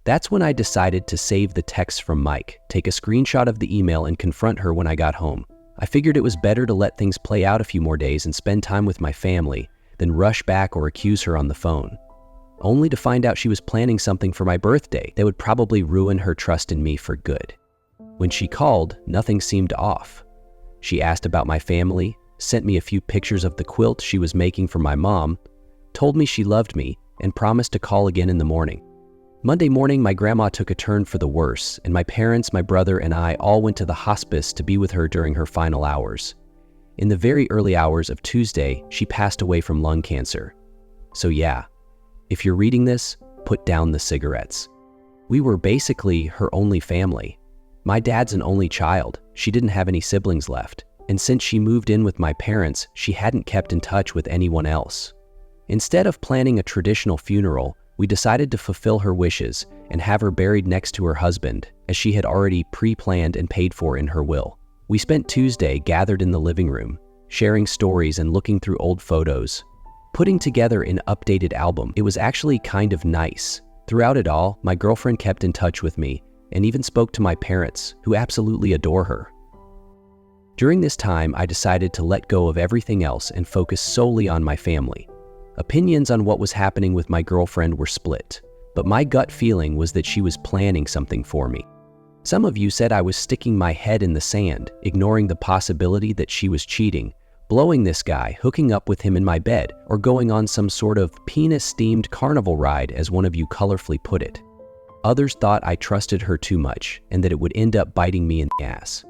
That's when I decided to save the text from Mike, take a screenshot of the email and confront her when I got home. I figured it was better to let things play out a few more days and spend time with my family than rush back or accuse her on the phone. Only to find out she was planning something for my birthday that would probably ruin her trust in me for good. When she called, nothing seemed off. She asked about my family, sent me a few pictures of the quilt she was making for my mom, told me she loved me, and promised to call again in the morning. Monday morning, my grandma took a turn for the worse, and my parents, my brother, and I all went to the hospice to be with her during her final hours. In the very early hours of Tuesday, she passed away from lung cancer. So yeah, if you're reading this, put down the cigarettes. We were basically her only family. My dad's an only child. She didn't have any siblings left. And since she moved in with my parents, she hadn't kept in touch with anyone else. Instead of planning a traditional funeral, we decided to fulfill her wishes and have her buried next to her husband, as she had already pre-planned and paid for in her will. We spent Tuesday gathered in the living room, sharing stories and looking through old photos, putting together an updated album. It was actually kind of nice. Throughout it all, my girlfriend kept in touch with me and even spoke to my parents, who absolutely adore her. During this time, I decided to let go of everything else and focus solely on my family. Opinions on what was happening with my girlfriend were split, but my gut feeling was that she was planning something for me. Some of you said I was sticking my head in the sand, ignoring the possibility that she was cheating, blowing this guy, hooking up with him in my bed, or going on some sort of penis-themed carnival ride, as one of you colorfully put it. Others thought I trusted her too much and that it would end up biting me in the ass.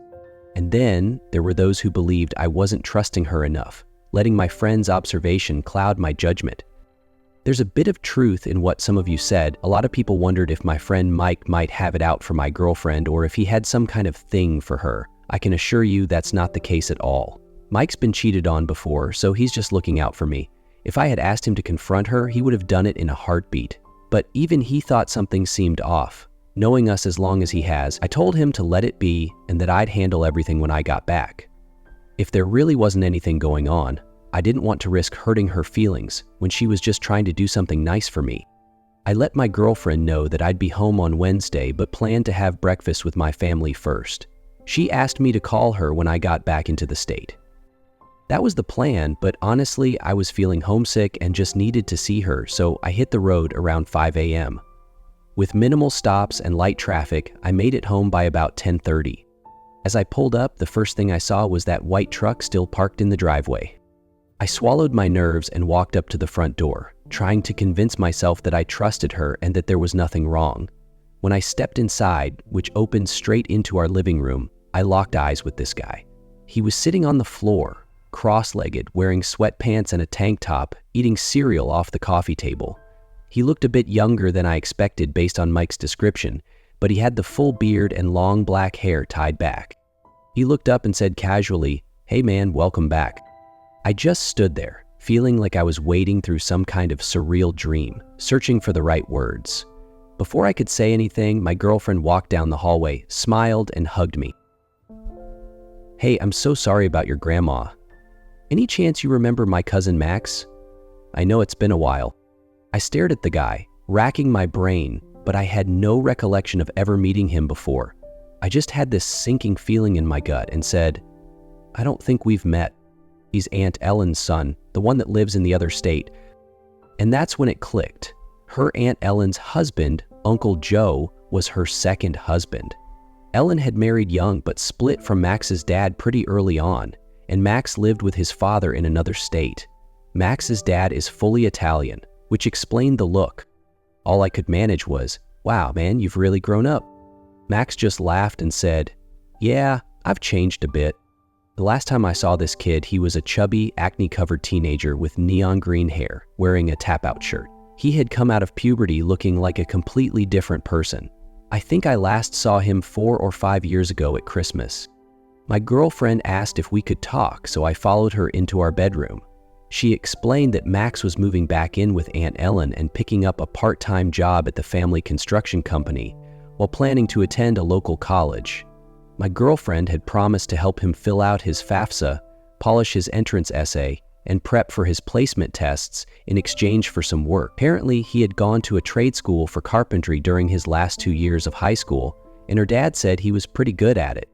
And then there were those who believed I wasn't trusting her enough, letting my friend's observation cloud my judgment. There's a bit of truth in what some of you said. A lot of people wondered if my friend Mike might have it out for my girlfriend or if he had some kind of thing for her. I can assure you that's not the case at all. Mike's been cheated on before, so he's just looking out for me. If I had asked him to confront her, he would have done it in a heartbeat. But even he thought something seemed off. Knowing us as long as he has, I told him to let it be and that I'd handle everything when I got back. If there really wasn't anything going on, I didn't want to risk hurting her feelings when she was just trying to do something nice for me. I let my girlfriend know that I'd be home on Wednesday but planned to have breakfast with my family first. She asked me to call her when I got back into the state. That was the plan, but honestly, I was feeling homesick and just needed to see her, so I hit the road around 5 a.m. With minimal stops and light traffic, I made it home by about 10:30. As I pulled up, the first thing I saw was that white truck still parked in the driveway. I swallowed my nerves and walked up to the front door, trying to convince myself that I trusted her and that there was nothing wrong. When I stepped inside, which opened straight into our living room, I locked eyes with this guy. He was sitting on the floor, cross-legged, wearing sweatpants and a tank top, eating cereal off the coffee table. He looked a bit younger than I expected based on Mike's description, but he had the full beard and long black hair tied back. He looked up and said casually, "Hey man, welcome back." I just stood there, feeling like I was wading through some kind of surreal dream, searching for the right words. Before I could say anything, my girlfriend walked down the hallway, smiled, and hugged me. "Hey, I'm so sorry about your grandma. Any chance you remember my cousin Max? I know it's been a while." I stared at the guy, racking my brain, but I had no recollection of ever meeting him before. I just had this sinking feeling in my gut and said, "I don't think we've met. He's Aunt Ellen's son, the one that lives in the other state." And that's when it clicked. Her Aunt Ellen's husband, Uncle Joe, was her second husband. Ellen had married young but split from Max's dad pretty early on, and Max lived with his father in another state. Max's dad is fully Italian, which explained the look. All I could manage was, "Wow, man, you've really grown up." Max just laughed and said, "Yeah, I've changed a bit." The last time I saw this kid, he was a chubby, acne-covered teenager with neon green hair, wearing a tap-out shirt. He had come out of puberty looking like a completely different person. I think I last saw him 4 or 5 years ago at Christmas. My girlfriend asked if we could talk, so I followed her into our bedroom. She explained that Max was moving back in with Aunt Ellen and picking up a part-time job at the family construction company while planning to attend a local college. My girlfriend had promised to help him fill out his FAFSA, polish his entrance essay, and prep for his placement tests in exchange for some work. Apparently, he had gone to a trade school for carpentry during his last 2 years of high school, and her dad said he was pretty good at it.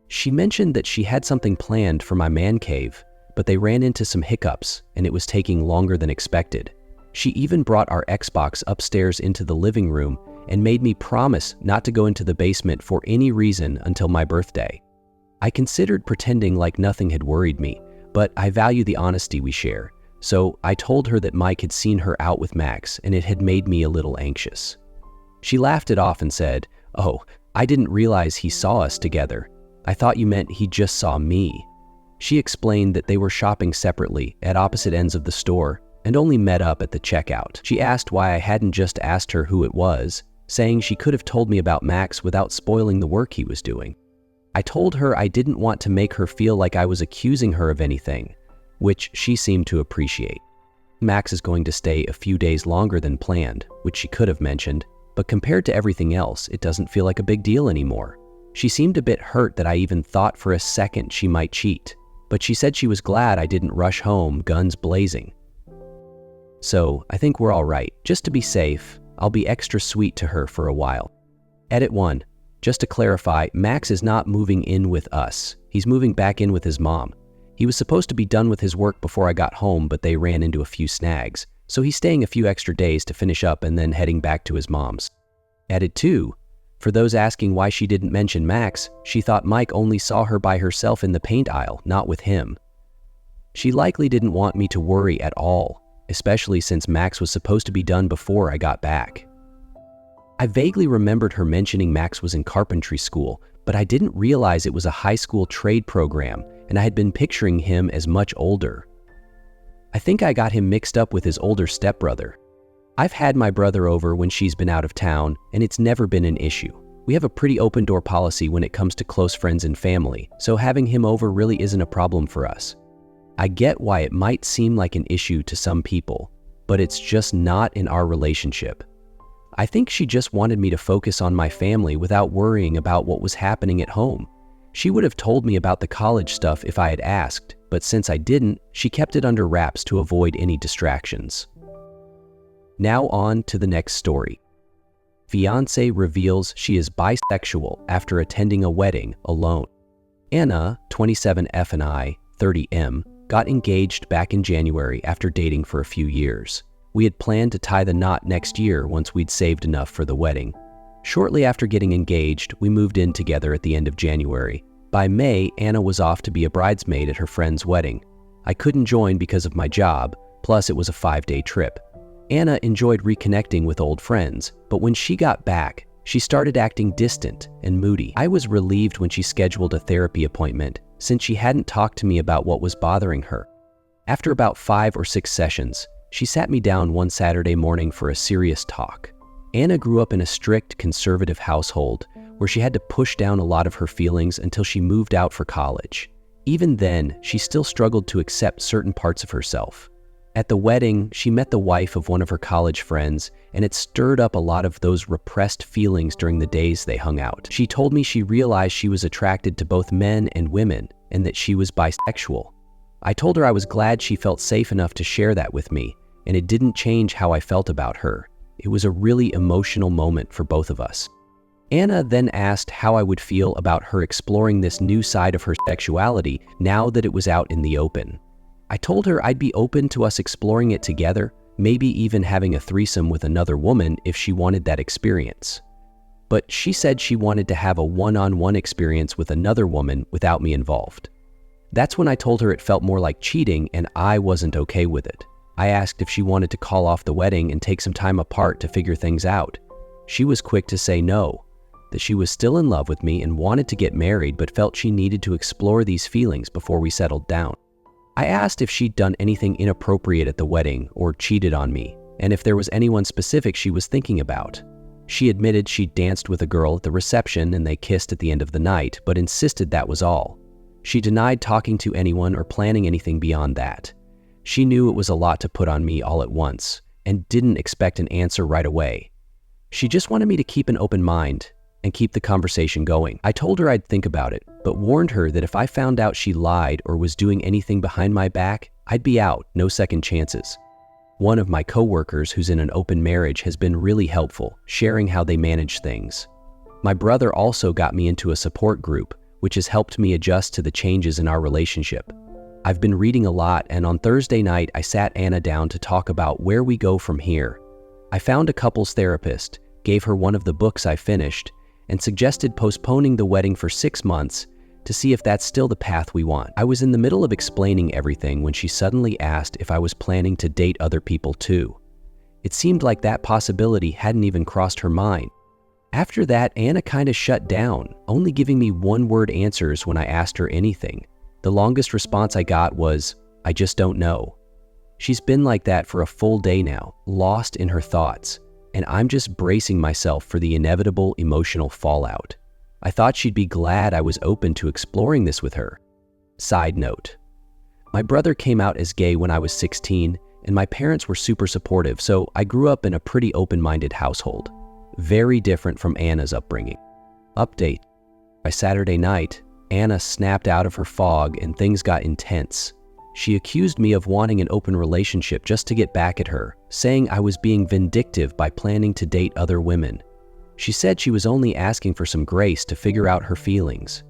She mentioned that she had something planned for my man cave, but they ran into some hiccups and it was taking longer than expected. She even brought our Xbox upstairs into the living room and made me promise not to go into the basement for any reason until my birthday. I considered pretending like nothing had worried me, but I value the honesty we share, so I told her that Mike had seen her out with Max and it had made me a little anxious. She laughed it off and said, "Oh, I didn't realize he saw us together. I thought you meant he just saw me." She explained that they were shopping separately at opposite ends of the store and only met up at the checkout. She asked why I hadn't just asked her who it was, saying she could have told me about Max without spoiling the work he was doing. I told her I didn't want to make her feel like I was accusing her of anything, which she seemed to appreciate. Max is going to stay a few days longer than planned, which she could have mentioned, but compared to everything else, it doesn't feel like a big deal anymore. She seemed a bit hurt that I even thought for a second she might cheat, but she said she was glad I didn't rush home, guns blazing. So I think we're all right. Just to be safe, I'll be extra sweet to her for a while. Edit 1. Just to clarify, Max is not moving in with us. He's moving back in with his mom. He was supposed to be done with his work before I got home, but they ran into a few snags, so he's staying a few extra days to finish up and then heading back to his mom's. Edit 2. For those asking why she didn't mention Max, she thought Mike only saw her by herself in the paint aisle, not with him. She likely didn't want me to worry at all, especially since Max was supposed to be done before I got back. I vaguely remembered her mentioning Max was in carpentry school, but I didn't realize it was a high school trade program, and I had been picturing him as much older. I think I got him mixed up with his older stepbrother. I've had my brother over when she's been out of town, and it's never been an issue. We have a pretty open door policy when it comes to close friends and family, so having him over really isn't a problem for us. I get why it might seem like an issue to some people, but it's just not in our relationship. I think she just wanted me to focus on my family without worrying about what was happening at home. She would have told me about the college stuff if I had asked, but since I didn't, she kept it under wraps to avoid any distractions. Now on to the next story. Fiancée reveals she is bisexual after attending a wedding alone. Anna, 27F and I, 30M, got engaged back in January after dating for a few years. We had planned to tie the knot next year once we'd saved enough for the wedding. Shortly after getting engaged, we moved in together at the end of January. By May, Anna was off to be a bridesmaid at her friend's wedding. I couldn't join because of my job, plus it was a 5-day trip. Anna enjoyed reconnecting with old friends, but when she got back, she started acting distant and moody. I was relieved when she scheduled a therapy appointment, since she hadn't talked to me about what was bothering her. After about 5 or 6 sessions, she sat me down one Saturday morning for a serious talk. Anna grew up in a strict conservative household where she had to push down a lot of her feelings until she moved out for college. Even then, she still struggled to accept certain parts of herself. At the wedding, she met the wife of one of her college friends, and it stirred up a lot of those repressed feelings during the days they hung out. She told me she realized she was attracted to both men and women, and that she was bisexual. I told her I was glad she felt safe enough to share that with me, and it didn't change how I felt about her. It was a really emotional moment for both of us. Anna then asked how I would feel about her exploring this new side of her sexuality now that it was out in the open. I told her I'd be open to us exploring it together, maybe even having a threesome with another woman if she wanted that experience. But she said she wanted to have a one-on-one experience with another woman without me involved. That's when I told her it felt more like cheating and I wasn't okay with it. I asked if she wanted to call off the wedding and take some time apart to figure things out. She was quick to say no, that she was still in love with me and wanted to get married but felt she needed to explore these feelings before we settled down. I asked if she'd done anything inappropriate at the wedding or cheated on me, and if there was anyone specific she was thinking about. She admitted she'd danced with a girl at the reception and they kissed at the end of the night, but insisted that was all. She denied talking to anyone or planning anything beyond that. She knew it was a lot to put on me all at once, and didn't expect an answer right away. She just wanted me to keep an open mind and keep the conversation going. I told her I'd think about it, but warned her that if I found out she lied or was doing anything behind my back, I'd be out, no second chances. One of my coworkers who's in an open marriage has been really helpful, sharing how they manage things. My brother also got me into a support group, which has helped me adjust to the changes in our relationship. I've been reading a lot, and on Thursday night, I sat Anna down to talk about where we go from here. I found a couples therapist, gave her one of the books I finished, and suggested postponing the wedding for 6 months to see if that's still the path we want. I was in the middle of explaining everything when she suddenly asked if I was planning to date other people too. It seemed like that possibility hadn't even crossed her mind. After that, Anna kind of shut down, only giving me one-word answers when I asked her anything. The longest response I got was, "I just don't know." She's been like that for a full day now, lost in her thoughts, and I'm just bracing myself for the inevitable emotional fallout. I thought she'd be glad I was open to exploring this with her. Side note: my brother came out as gay when I was 16, and my parents were super supportive, so I grew up in a pretty open-minded household. Very different from Anna's upbringing. Update: by Saturday night, Anna snapped out of her fog and things got intense. She accused me of wanting an open relationship just to get back at her, saying I was being vindictive by planning to date other women. She said she was only asking for some grace to figure out her feelings.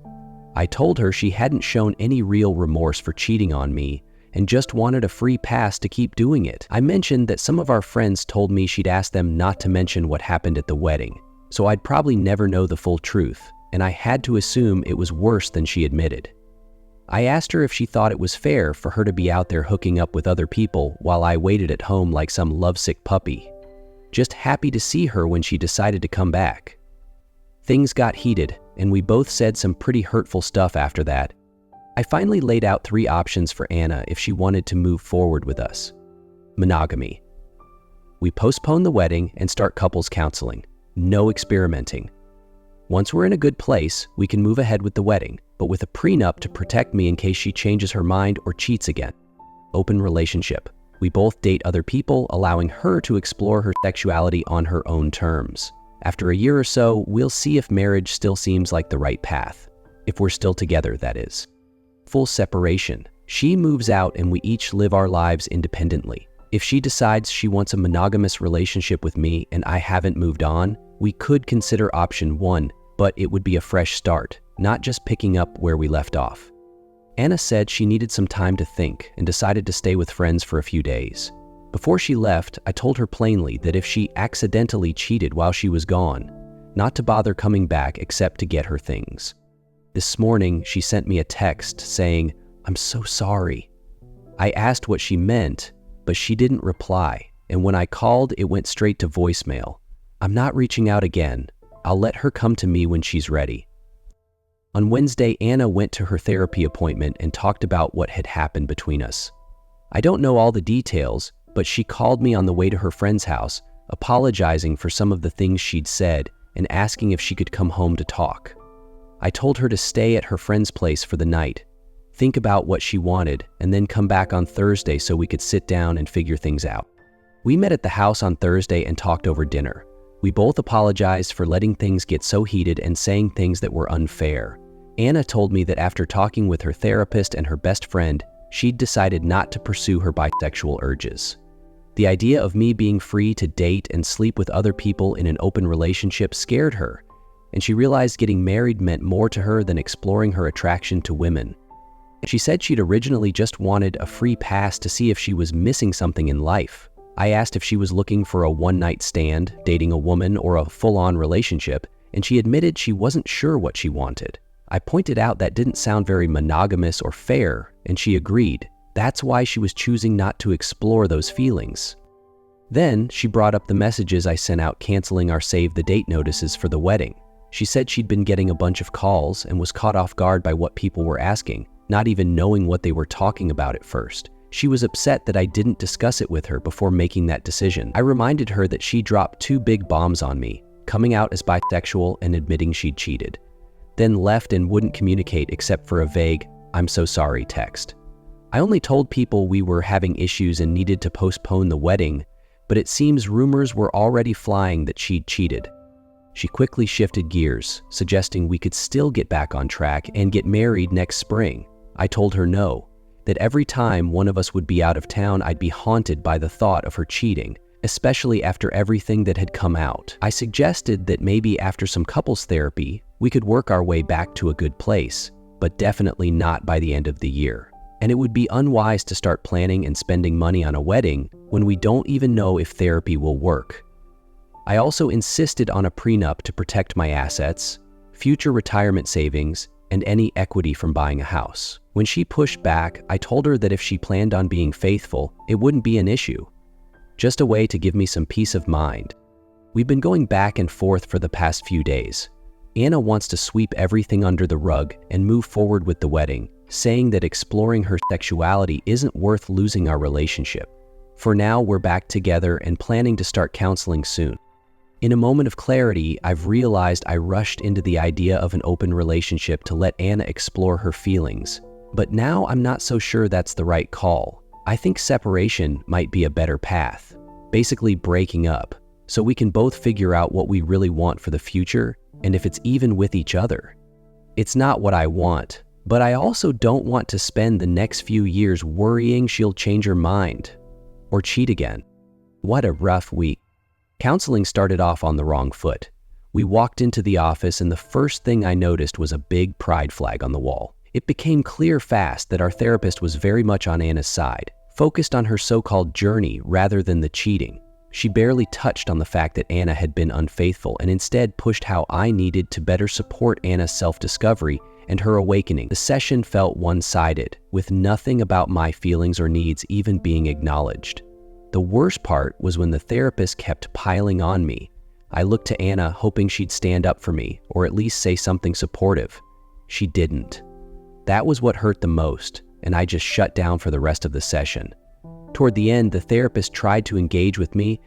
I told her she hadn't shown any real remorse for cheating on me and just wanted a free pass to keep doing it. I mentioned that some of our friends told me she'd asked them not to mention what happened at the wedding, so I'd probably never know the full truth, and I had to assume it was worse than she admitted. I asked her if she thought it was fair for her to be out there hooking up with other people while I waited at home like some lovesick puppy. Just happy to see her when she decided to come back. Things got heated, and we both said some pretty hurtful stuff after that. I finally laid out 3 options for Anna if she wanted to move forward with us. Monogamy. We postpone the wedding and start couples counseling. No experimenting. Once we're in a good place, we can move ahead with the wedding, but with a prenup to protect me in case she changes her mind or cheats again. Open relationship. We both date other people, allowing her to explore her sexuality on her own terms. After a year or so, we'll see if marriage still seems like the right path. If we're still together, that is. Full separation. She moves out and we each live our lives independently. If she decides she wants a monogamous relationship with me and I haven't moved on, we could consider option 1, but it would be a fresh start, not just picking up where we left off. Anna said she needed some time to think and decided to stay with friends for a few days. Before she left, I told her plainly that if she accidentally cheated while she was gone, not to bother coming back except to get her things. This morning, she sent me a text saying, "I'm so sorry." I asked what she meant, but she didn't reply, and when I called, it went straight to voicemail. I'm not reaching out again. I'll let her come to me when she's ready. On Wednesday, Anna went to her therapy appointment and talked about what had happened between us. I don't know all the details, but she called me on the way to her friend's house, apologizing for some of the things she'd said and asking if she could come home to talk. I told her to stay at her friend's place for the night, think about what she wanted, and then come back on Thursday so we could sit down and figure things out. We met at the house on Thursday and talked over dinner. We both apologized for letting things get so heated and saying things that were unfair. Anna told me that after talking with her therapist and her best friend, she'd decided not to pursue her bisexual urges. The idea of me being free to date and sleep with other people in an open relationship scared her, and she realized getting married meant more to her than exploring her attraction to women. She said she'd originally just wanted a free pass to see if she was missing something in life. I asked if she was looking for a one-night stand, dating a woman, or a full-on relationship, and she admitted she wasn't sure what she wanted. I pointed out that didn't sound very monogamous or fair, and she agreed. That's why she was choosing not to explore those feelings. Then she brought up the messages I sent out canceling our save the date notices for the wedding. She said she'd been getting a bunch of calls and was caught off guard by what people were asking, not even knowing what they were talking about at first. She was upset that I didn't discuss it with her before making that decision. I reminded her that she dropped 2 big bombs on me, coming out as bisexual and admitting she'd cheated, then left and wouldn't communicate except for a vague, "I'm so sorry" text. I only told people we were having issues and needed to postpone the wedding, but it seems rumors were already flying that she'd cheated. She quickly shifted gears, suggesting we could still get back on track and get married next spring. I told her no, that every time one of us would be out of town, I'd be haunted by the thought of her cheating, especially after everything that had come out. I suggested that maybe after some couples therapy, we could work our way back to a good place, but definitely not by the end of the year. And it would be unwise to start planning and spending money on a wedding when we don't even know if therapy will work. I also insisted on a prenup to protect my assets, future retirement savings, and any equity from buying a house. When she pushed back, I told her that if she planned on being faithful, it wouldn't be an issue. Just a way to give me some peace of mind. We've been going back and forth for the past few days. Anna wants to sweep everything under the rug and move forward with the wedding, saying that exploring her sexuality isn't worth losing our relationship. For now, we're back together and planning to start counseling soon. In a moment of clarity, I've realized I rushed into the idea of an open relationship to let Anna explore her feelings. But now I'm not so sure that's the right call. I think separation might be a better path. Basically breaking up, so we can both figure out what we really want for the future and if it's even with each other. It's not what I want, but I also don't want to spend the next few years worrying she'll change her mind or cheat again. What a rough week. Counseling started off on the wrong foot. We walked into the office and the first thing I noticed was a big pride flag on the wall. It became clear fast that our therapist was very much on Anna's side, focused on her so-called journey rather than the cheating. She barely touched on the fact that Anna had been unfaithful and instead pushed how I needed to better support Anna's self-discovery and her awakening. The session felt one-sided, with nothing about my feelings or needs even being acknowledged. The worst part was when the therapist kept piling on me. I looked to Anna hoping she'd stand up for me or at least say something supportive. She didn't. That was what hurt the most, and I just shut down for the rest of the session. Toward the end, the therapist tried to engage with me,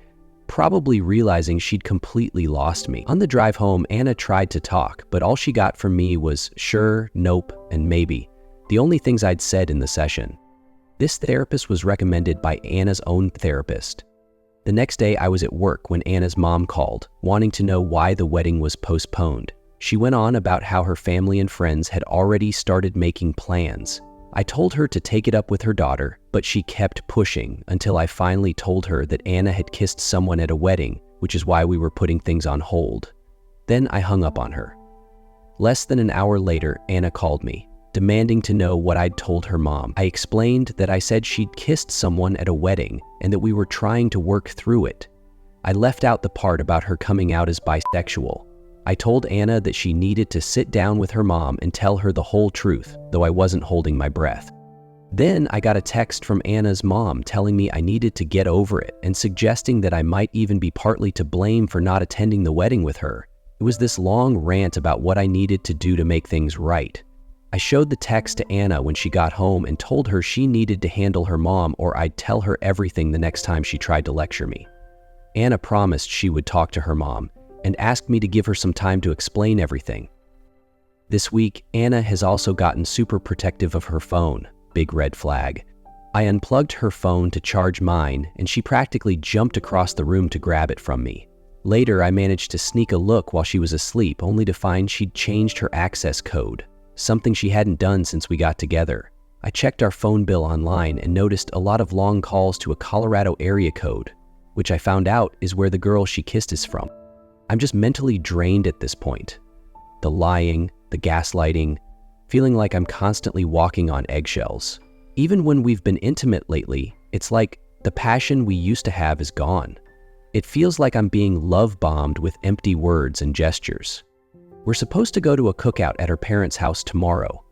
probably realizing she'd completely lost me. On the drive home, Anna tried to talk, but all she got from me was sure, nope, and maybe, the only things I'd said in the session. This therapist was recommended by Anna's own therapist. The next day, I was at work when Anna's mom called, wanting to know why the wedding was postponed. She went on about how her family and friends had already started making plans. I told her to take it up with her daughter, but she kept pushing until I finally told her that Anna had kissed someone at a wedding, which is why we were putting things on hold. Then I hung up on her. Less than an hour later, Anna called me, demanding to know what I'd told her mom. I explained that I said she'd kissed someone at a wedding and that we were trying to work through it. I left out the part about her coming out as bisexual. I told Anna that she needed to sit down with her mom and tell her the whole truth, though I wasn't holding my breath. Then I got a text from Anna's mom telling me I needed to get over it and suggesting that I might even be partly to blame for not attending the wedding with her. It was this long rant about what I needed to do to make things right. I showed the text to Anna when she got home and told her she needed to handle her mom or I'd tell her everything the next time she tried to lecture me. Anna promised she would talk to her mom and asked me to give her some time to explain everything. This week, Anna has also gotten super protective of her phone. Big red flag. I unplugged her phone to charge mine, and she practically jumped across the room to grab it from me. Later, I managed to sneak a look while she was asleep, only to find she'd changed her access code, something she hadn't done since we got together. I checked our phone bill online and noticed a lot of long calls to a Colorado area code, which I found out is where the girl she kissed is from. I'm just mentally drained at this point. The lying, the gaslighting, feeling like I'm constantly walking on eggshells. Even when we've been intimate lately, it's like the passion we used to have is gone. It feels like I'm being love-bombed with empty words and gestures. We're supposed to go to a cookout at her parents' house tomorrow.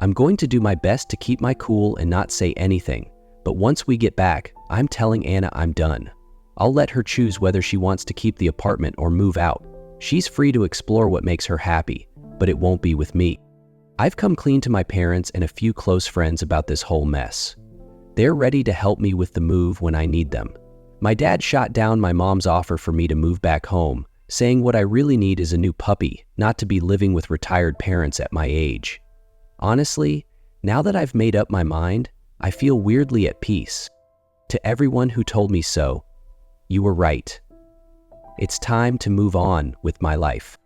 I'm going to do my best to keep my cool and not say anything, but once we get back, I'm telling Anna I'm done. I'll let her choose whether she wants to keep the apartment or move out. She's free to explore what makes her happy, but it won't be with me. I've come clean to my parents and a few close friends about this whole mess. They're ready to help me with the move when I need them. My dad shot down my mom's offer for me to move back home, saying what I really need is a new puppy, not to be living with retired parents at my age. Honestly, now that I've made up my mind, I feel weirdly at peace. To everyone who told me so, you were right. It's time to move on with my life.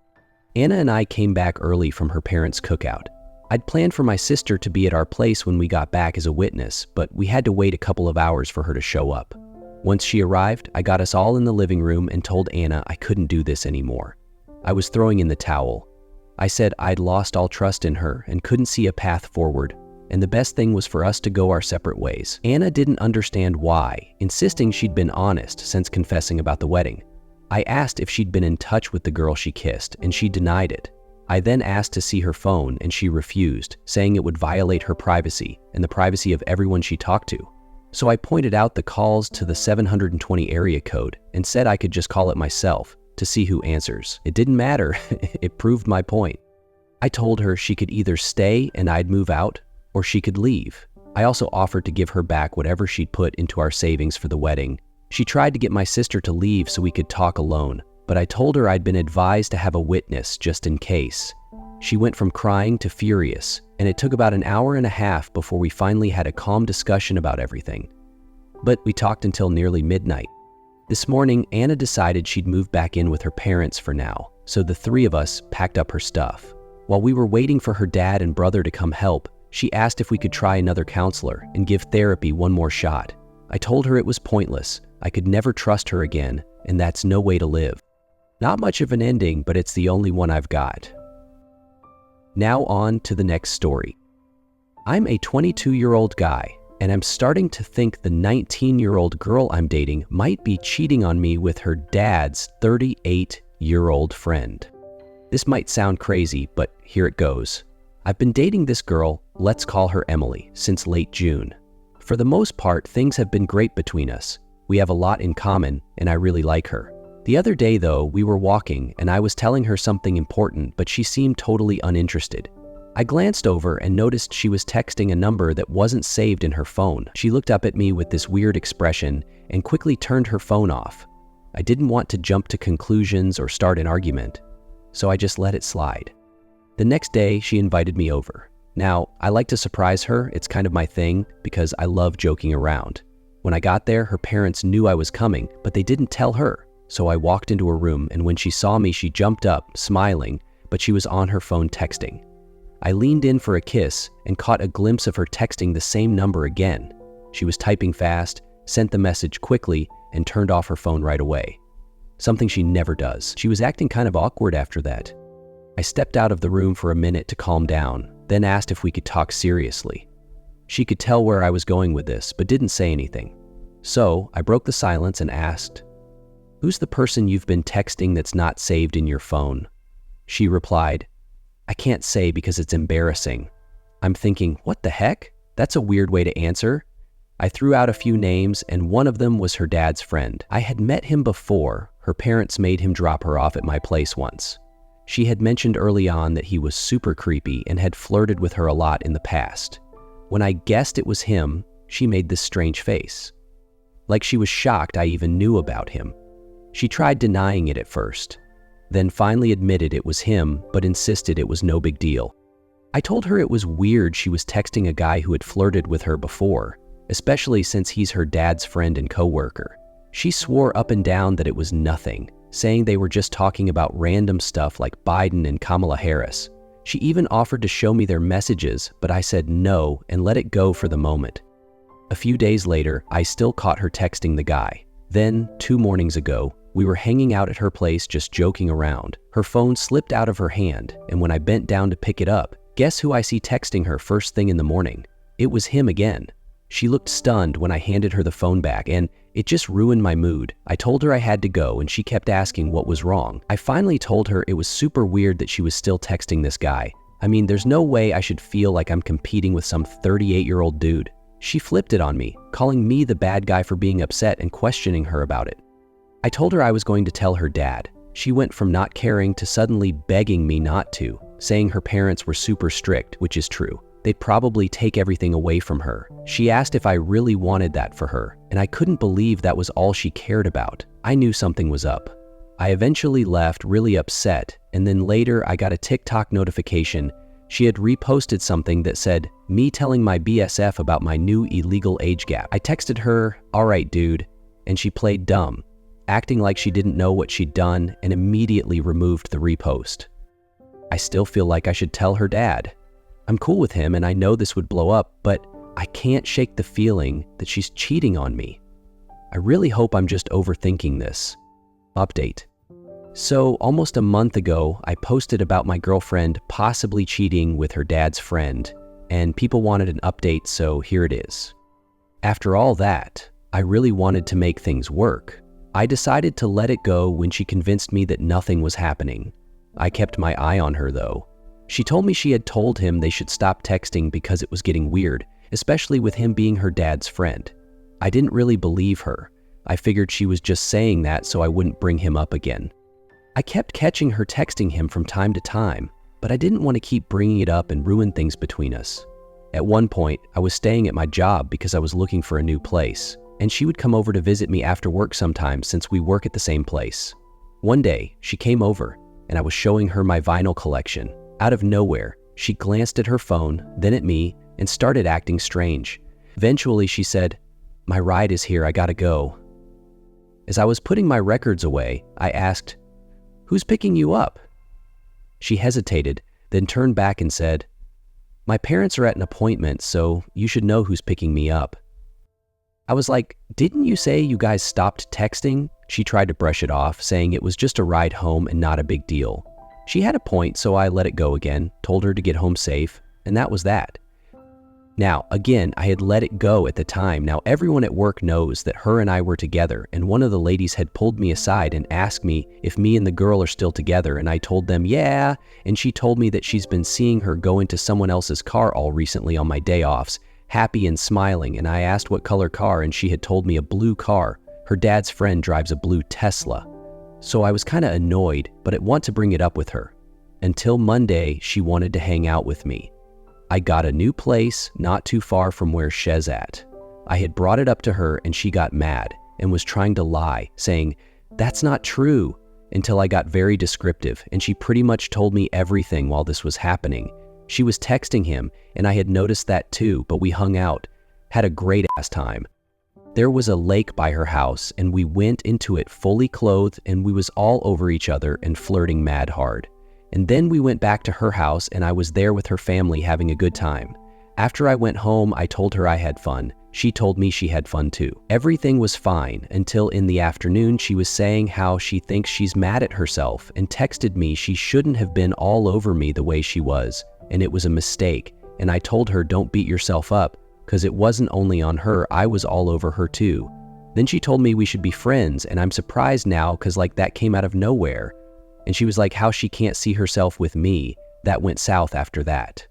Anna and I came back early from her parents' cookout. I'd planned for my sister to be at our place when we got back as a witness, but we had to wait a couple of hours for her to show up. Once she arrived, I got us all in the living room and told Anna I couldn't do this anymore. I was throwing in the towel. I said I'd lost all trust in her and couldn't see a path forward, and the best thing was for us to go our separate ways. Anna didn't understand why, insisting she'd been honest since confessing about the wedding. I asked if she'd been in touch with the girl she kissed, and she denied it. I then asked to see her phone, and she refused, saying it would violate her privacy and the privacy of everyone she talked to. So I pointed out the calls to the 720 area code and said I could just call it myself, to see who answers. It didn't matter. It proved my point. I told her she could either stay and I'd move out, or she could leave. I also offered to give her back whatever she'd put into our savings for the wedding. She tried to get my sister to leave so we could talk alone, but I told her I'd been advised to have a witness just in case. She went from crying to furious, and it took about an hour and a half before we finally had a calm discussion about everything. But we talked until nearly midnight. This morning, Anna decided she'd move back in with her parents for now, so the three of us packed up her stuff. While we were waiting for her dad and brother to come help, she asked if we could try another counselor and give therapy one more shot. I told her it was pointless. I could never trust her again, and that's no way to live. Not much of an ending, but it's the only one I've got. Now on to the next story. I'm a 22-year-old guy, and I'm starting to think the 19-year-old girl I'm dating might be cheating on me with her dad's 38-year-old friend. This might sound crazy, but here it goes. I've been dating this girl, let's call her Emily, since late June. For the most part, things have been great between us. We have a lot in common, and I really like her. The other day, though, we were walking, and I was telling her something important, but she seemed totally uninterested. I glanced over and noticed she was texting a number that wasn't saved in her phone. She looked up at me with this weird expression and quickly turned her phone off. I didn't want to jump to conclusions or start an argument, so I just let it slide. The next day, she invited me over. Now, I like to surprise her. It's kind of my thing because I love joking around. When I got there, her parents knew I was coming, but they didn't tell her. So I walked into her room, and when she saw me, she jumped up, smiling, but she was on her phone texting. I leaned in for a kiss and caught a glimpse of her texting the same number again. She was typing fast, sent the message quickly, and turned off her phone right away. Something she never does. She was acting kind of awkward after that. I stepped out of the room for a minute to calm down, then asked if we could talk seriously. She could tell where I was going with this, but didn't say anything. So I broke the silence and asked, "Who's the person you've been texting that's not saved in your phone?" She replied, "I can't say because it's embarrassing." I'm thinking, what the heck? That's a weird way to answer. I threw out a few names, and one of them was her dad's friend. I had met him before. Her parents made him drop her off at my place once. She had mentioned early on that he was super creepy and had flirted with her a lot in the past. When I guessed it was him, she made this strange face. Like she was shocked I even knew about him. She tried denying it at first, then finally admitted it was him, but insisted it was no big deal. I told her it was weird she was texting a guy who had flirted with her before, especially since he's her dad's friend and coworker. She swore up and down that it was nothing, saying they were just talking about random stuff like Biden and Kamala Harris. She even offered to show me their messages, but I said no and let it go for the moment. A few days later, I still caught her texting the guy. Then, 2 mornings ago, we were hanging out at her place just joking around. Her phone slipped out of her hand, and when I bent down to pick it up, guess who I see texting her first thing in the morning? It was him again. She looked stunned when I handed her the phone back, and it just ruined my mood. I told her I had to go, and she kept asking what was wrong. I finally told her it was super weird that she was still texting this guy. I mean, there's no way I should feel like I'm competing with some 38-year-old dude. She flipped it on me, calling me the bad guy for being upset and questioning her about it. I told her I was going to tell her dad. She went from not caring to suddenly begging me not to, saying her parents were super strict, which is true. They'd probably take everything away from her. She asked if I really wanted that for her, and I couldn't believe that was all she cared about. I knew something was up. I eventually left really upset, and then later I got a TikTok notification. She had reposted something that said, "Me telling my BSF about my new illegal age gap." I texted her, "All right, dude," and she played dumb, acting like she didn't know what she'd done, and immediately removed the repost. I still feel like I should tell her dad. I'm cool with him and I know this would blow up, but I can't shake the feeling that she's cheating on me. I really hope I'm just overthinking this. Update. So almost a month ago, I posted about my girlfriend possibly cheating with her dad's friend, and people wanted an update, so here it is. After all that, I really wanted to make things work. I decided to let it go when she convinced me that nothing was happening. I kept my eye on her though. She told me she had told him they should stop texting because it was getting weird, especially with him being her dad's friend. I didn't really believe her. I figured she was just saying that so I wouldn't bring him up again. I kept catching her texting him from time to time, but I didn't want to keep bringing it up and ruin things between us. At one point, I was staying at my job because I was looking for a new place, and she would come over to visit me after work sometimes since we work at the same place. One day, she came over, and I was showing her my vinyl collection. Out of nowhere, she glanced at her phone, then at me, and started acting strange. Eventually, she said, "My ride is here, I gotta go." As I was putting my records away, I asked, "Who's picking you up?" She hesitated, then turned back and said, "My parents are at an appointment, so you should know who's picking me up." I was like, "Didn't you say you guys stopped texting?" She tried to brush it off, saying it was just a ride home and not a big deal. She had a point, so I let it go again, told her to get home safe, and that was that. Now, again, I had let it go at the time. Now, everyone at work knows that her and I were together, and one of the ladies had pulled me aside and asked me if me and the girl are still together, and I told them, yeah, and she told me that she's been seeing her go into someone else's car all recently on my day offs, happy and smiling, and I asked what color car, and she had told me a blue car. Her dad's friend drives a blue Tesla. So I was kind of annoyed, but I want to bring it up with her. Until Monday, she wanted to hang out with me. I got a new place not too far from where Shez at. I had brought it up to her and she got mad and was trying to lie, saying, "That's not true," until I got very descriptive and she pretty much told me everything while this was happening. She was texting him and I had noticed that too, but we hung out, had a great ass time. There was a lake by her house and we went into it fully clothed and we was all over each other and flirting mad hard. And then we went back to her house and I was there with her family having a good time. After I went home, I told her I had fun. She told me she had fun too. Everything was fine until in the afternoon she was saying how she thinks she's mad at herself and texted me she shouldn't have been all over me the way she was and it was a mistake. And I told her don't beat yourself up because it wasn't only on her, I was all over her too. Then she told me we should be friends and I'm surprised now because like that came out of nowhere. And she was like how she can't see herself with me. That went south after that.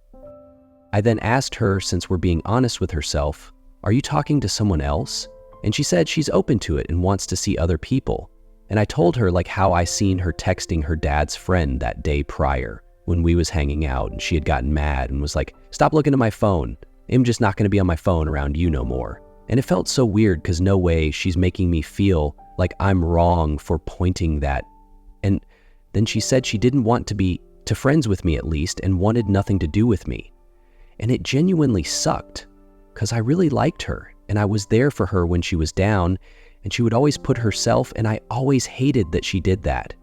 I then asked her, since we're being honest with herself, "Are you talking to someone else?" And she said she's open to it and wants to see other people. And I told her like how I seen her texting her dad's friend that day prior when we was hanging out and she had gotten mad and was like, "Stop looking at my phone. I'm just not gonna be on my phone around you no more." And it felt so weird because no way she's making me feel like I'm wrong for pointing that. And then she said she didn't want to be friends with me at least and wanted nothing to do with me. And it genuinely sucked because I really liked her and I was there for her when she was down and she would always put herself and I always hated that she did that.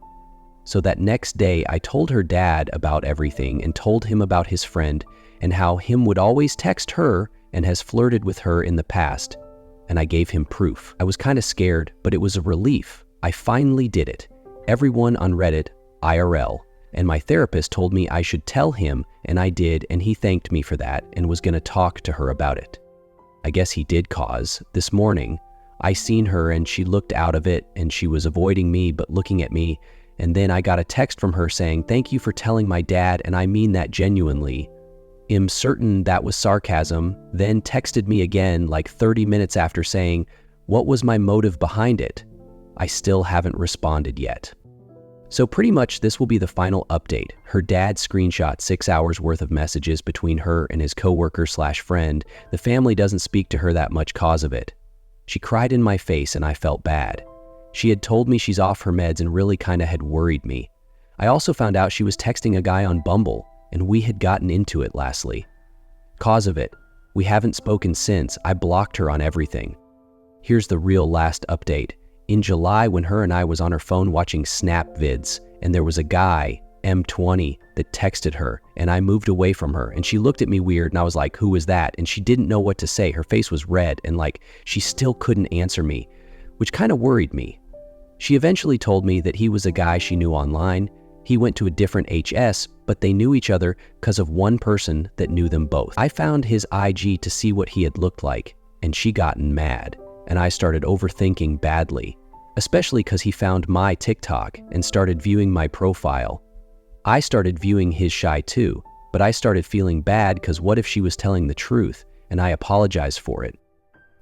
So that next day I told her dad about everything and told him about his friend and how him would always text her and has flirted with her in the past. And I gave him proof. I was kind of scared, but it was a relief. I finally did it. Everyone on Reddit, IRL, and my therapist told me I should tell him, and I did, and he thanked me for that and was gonna talk to her about it. I guess he did cause. This morning, I seen her and she looked out of it and she was avoiding me but looking at me, and then I got a text from her saying, "Thank you for telling my dad, and I mean that genuinely. I'm certain that was sarcasm," then texted me again like 30 minutes after saying, "What was my motive behind it?" I still haven't responded yet. So pretty much this will be the final update. Her dad screenshot 6 hours worth of messages between her and his coworker/friend. The family doesn't speak to her that much cause of it. She cried in my face and I felt bad. She had told me she's off her meds and really kind of had worried me. I also found out she was texting a guy on Bumble and we had gotten into it lastly. Cause of it, we haven't spoken since. I blocked her on everything. Here's the real last update. In July, when her and I was on her phone watching Snap vids, and there was a guy, M20, that texted her, and I moved away from her, and she looked at me weird, and I was like, "Who is that?" And she didn't know what to say. Her face was red, and like, she still couldn't answer me, which kind of worried me. She eventually told me that he was a guy she knew online. He went to a different HS, but they knew each other because of one person that knew them both. I found his IG to see what he had looked like, and she gotten mad. And I started overthinking badly, especially because he found my TikTok and started viewing my profile. I started viewing his shy too, but I started feeling bad because what if she was telling the truth, and I apologized for it.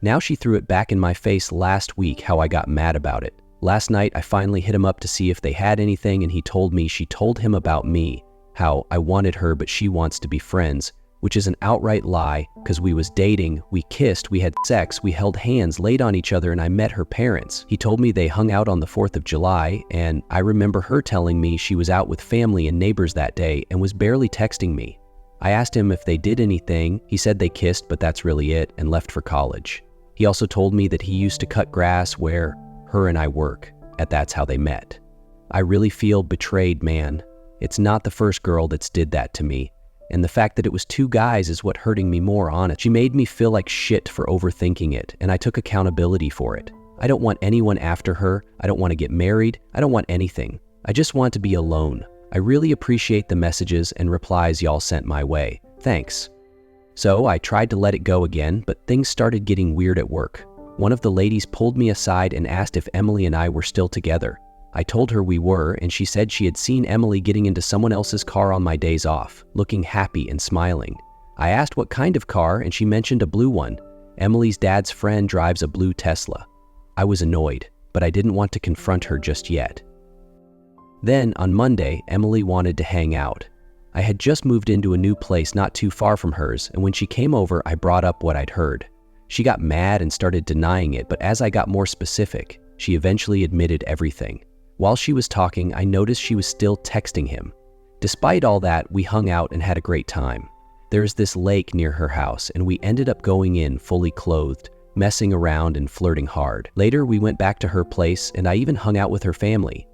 Now she threw it back in my face last week how I got mad about it. Last night, I finally hit him up to see if they had anything, and he told me she told him about me, how I wanted her but she wants to be friends, which is an outright lie because we was dating, we kissed, we had sex, we held hands, laid on each other, and I met her parents. He told me they hung out on the 4th of July, and I remember her telling me she was out with family and neighbors that day and was barely texting me. I asked him if they did anything. He said they kissed, but that's really it, and left for college. He also told me that he used to cut grass where her and I work, and that's how they met. I really feel betrayed, man. It's not the first girl that's did that to me, and the fact that it was 2 guys is what hurting me more, honest. She made me feel like shit for overthinking it, and I took accountability for it. I don't want anyone after her. I don't want to get married. I don't want anything. I just want to be alone. I really appreciate the messages and replies y'all sent my way. Thanks. So I tried to let it go again, but things started getting weird at work. One of the ladies pulled me aside and asked if Emily and I were still together. I told her we were, and she said she had seen Emily getting into someone else's car on my days off, looking happy and smiling. I asked what kind of car, and she mentioned a blue one. Emily's dad's friend drives a blue Tesla. I was annoyed, but I didn't want to confront her just yet. Then, on Monday, Emily wanted to hang out. I had just moved into a new place not too far from hers, and when she came over, I brought up what I'd heard. She got mad and started denying it, but as I got more specific, she eventually admitted everything. While she was talking, I noticed she was still texting him. Despite all that, we hung out and had a great time. There's this lake near her house, and we ended up going in fully clothed, messing around and flirting hard. Later, we went back to her place, and I even hung out with her family.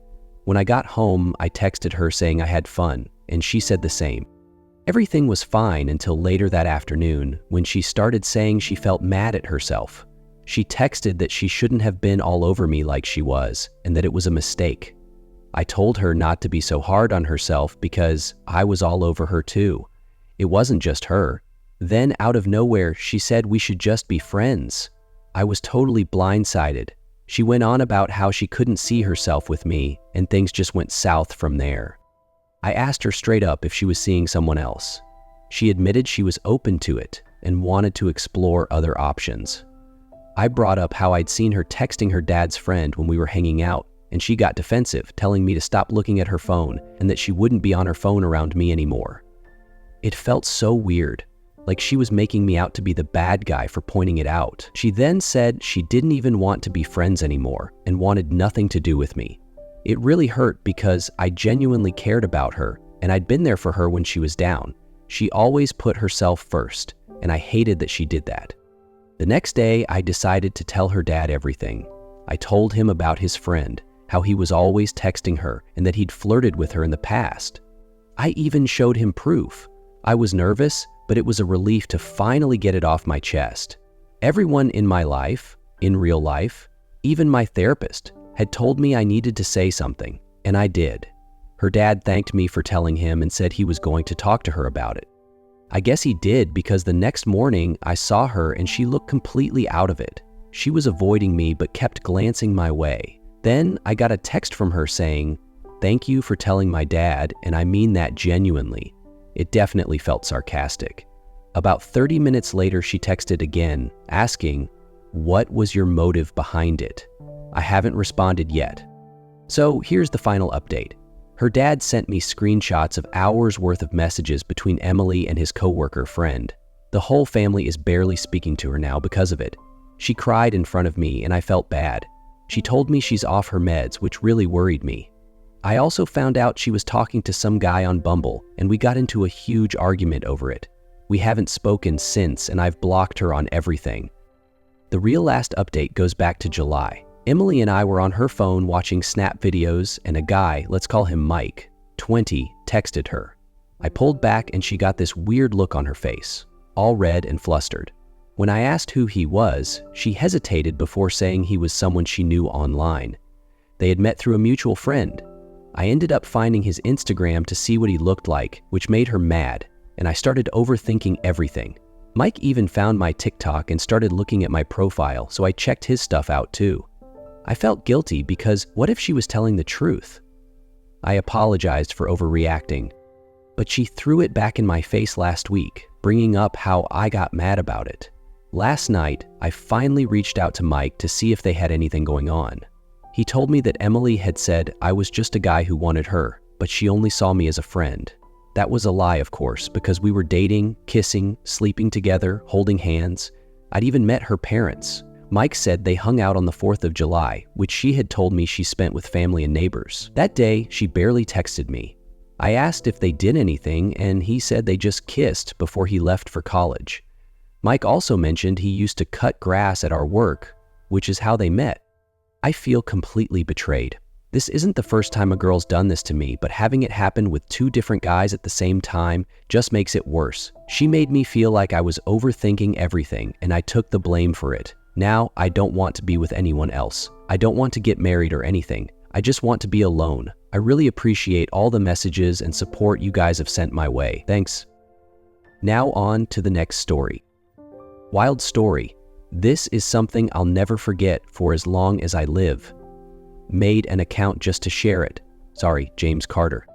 When I got home, I texted her saying I had fun, and she said the same. Everything was fine until later that afternoon, when she started saying she felt mad at herself. She texted that she shouldn't have been all over me like she was, and that it was a mistake. I told her not to be so hard on herself because I was all over her too. It wasn't just her. Then, out of nowhere, she said we should just be friends. I was totally blindsided. She went on about how she couldn't see herself with me, and things just went south from there. I asked her straight up if she was seeing someone else. She admitted she was open to it and wanted to explore other options. I brought up how I'd seen her texting her dad's friend when we were hanging out, and she got defensive, telling me to stop looking at her phone and that she wouldn't be on her phone around me anymore. It felt so weird, like she was making me out to be the bad guy for pointing it out. She then said she didn't even want to be friends anymore and wanted nothing to do with me. It really hurt because I genuinely cared about her, and I'd been there for her when she was down. She always put herself first, and I hated that she did that. The next day, I decided to tell her dad everything. I told him about his friend, how he was always texting her and that he'd flirted with her in the past. I even showed him proof. I was nervous, but it was a relief to finally get it off my chest. Everyone in my life, in real life, even my therapist, had told me I needed to say something, and I did. Her dad thanked me for telling him and said he was going to talk to her about it. I guess he did because the next morning I saw her and she looked completely out of it. She was avoiding me but kept glancing my way. Then I got a text from her saying, "Thank you for telling my dad, and I mean that genuinely." It definitely felt sarcastic. About 30 minutes later, she texted again, asking, "What was your motive behind it?" I haven't responded yet. So here's the final update. Her dad sent me screenshots of hours worth of messages between Emily and his coworker friend. The whole family is barely speaking to her now because of it. She cried in front of me and I felt bad. She told me she's off her meds, which really worried me. I also found out she was talking to some guy on Bumble, and we got into a huge argument over it. We haven't spoken since, and I've blocked her on everything. The real last update goes back to July. Emily and I were on her phone watching Snap videos, and a guy, let's call him Mike, 20, texted her. I pulled back and she got this weird look on her face, all red and flustered. When I asked who he was, she hesitated before saying he was someone she knew online. They had met through a mutual friend. I ended up finding his Instagram to see what he looked like, which made her mad, and I started overthinking everything. Mike even found my TikTok and started looking at my profile, so I checked his stuff out too. I felt guilty because what if she was telling the truth? I apologized for overreacting, but she threw it back in my face last week, bringing up how I got mad about it. Last night, I finally reached out to Mike to see if they had anything going on. He told me that Emily had said I was just a guy who wanted her, but she only saw me as a friend. That was a lie, of course, because we were dating, kissing, sleeping together, holding hands. I'd even met her parents. Mike said they hung out on the 4th of July, which she had told me she spent with family and neighbors. That day, she barely texted me. I asked if they did anything, and he said they just kissed before he left for college. Mike also mentioned he used to cut grass at our work, which is how they met. I feel completely betrayed. This isn't the first time a girl's done this to me, but having it happen with 2 different guys at the same time just makes it worse. She made me feel like I was overthinking everything, and I took the blame for it. Now, I don't want to be with anyone else. I don't want to get married or anything. I just want to be alone. I really appreciate all the messages and support you guys have sent my way. Thanks. Now on to the next story. Wild story. This is something I'll never forget for as long as I live. Made an account just to share it. Sorry, James Carter.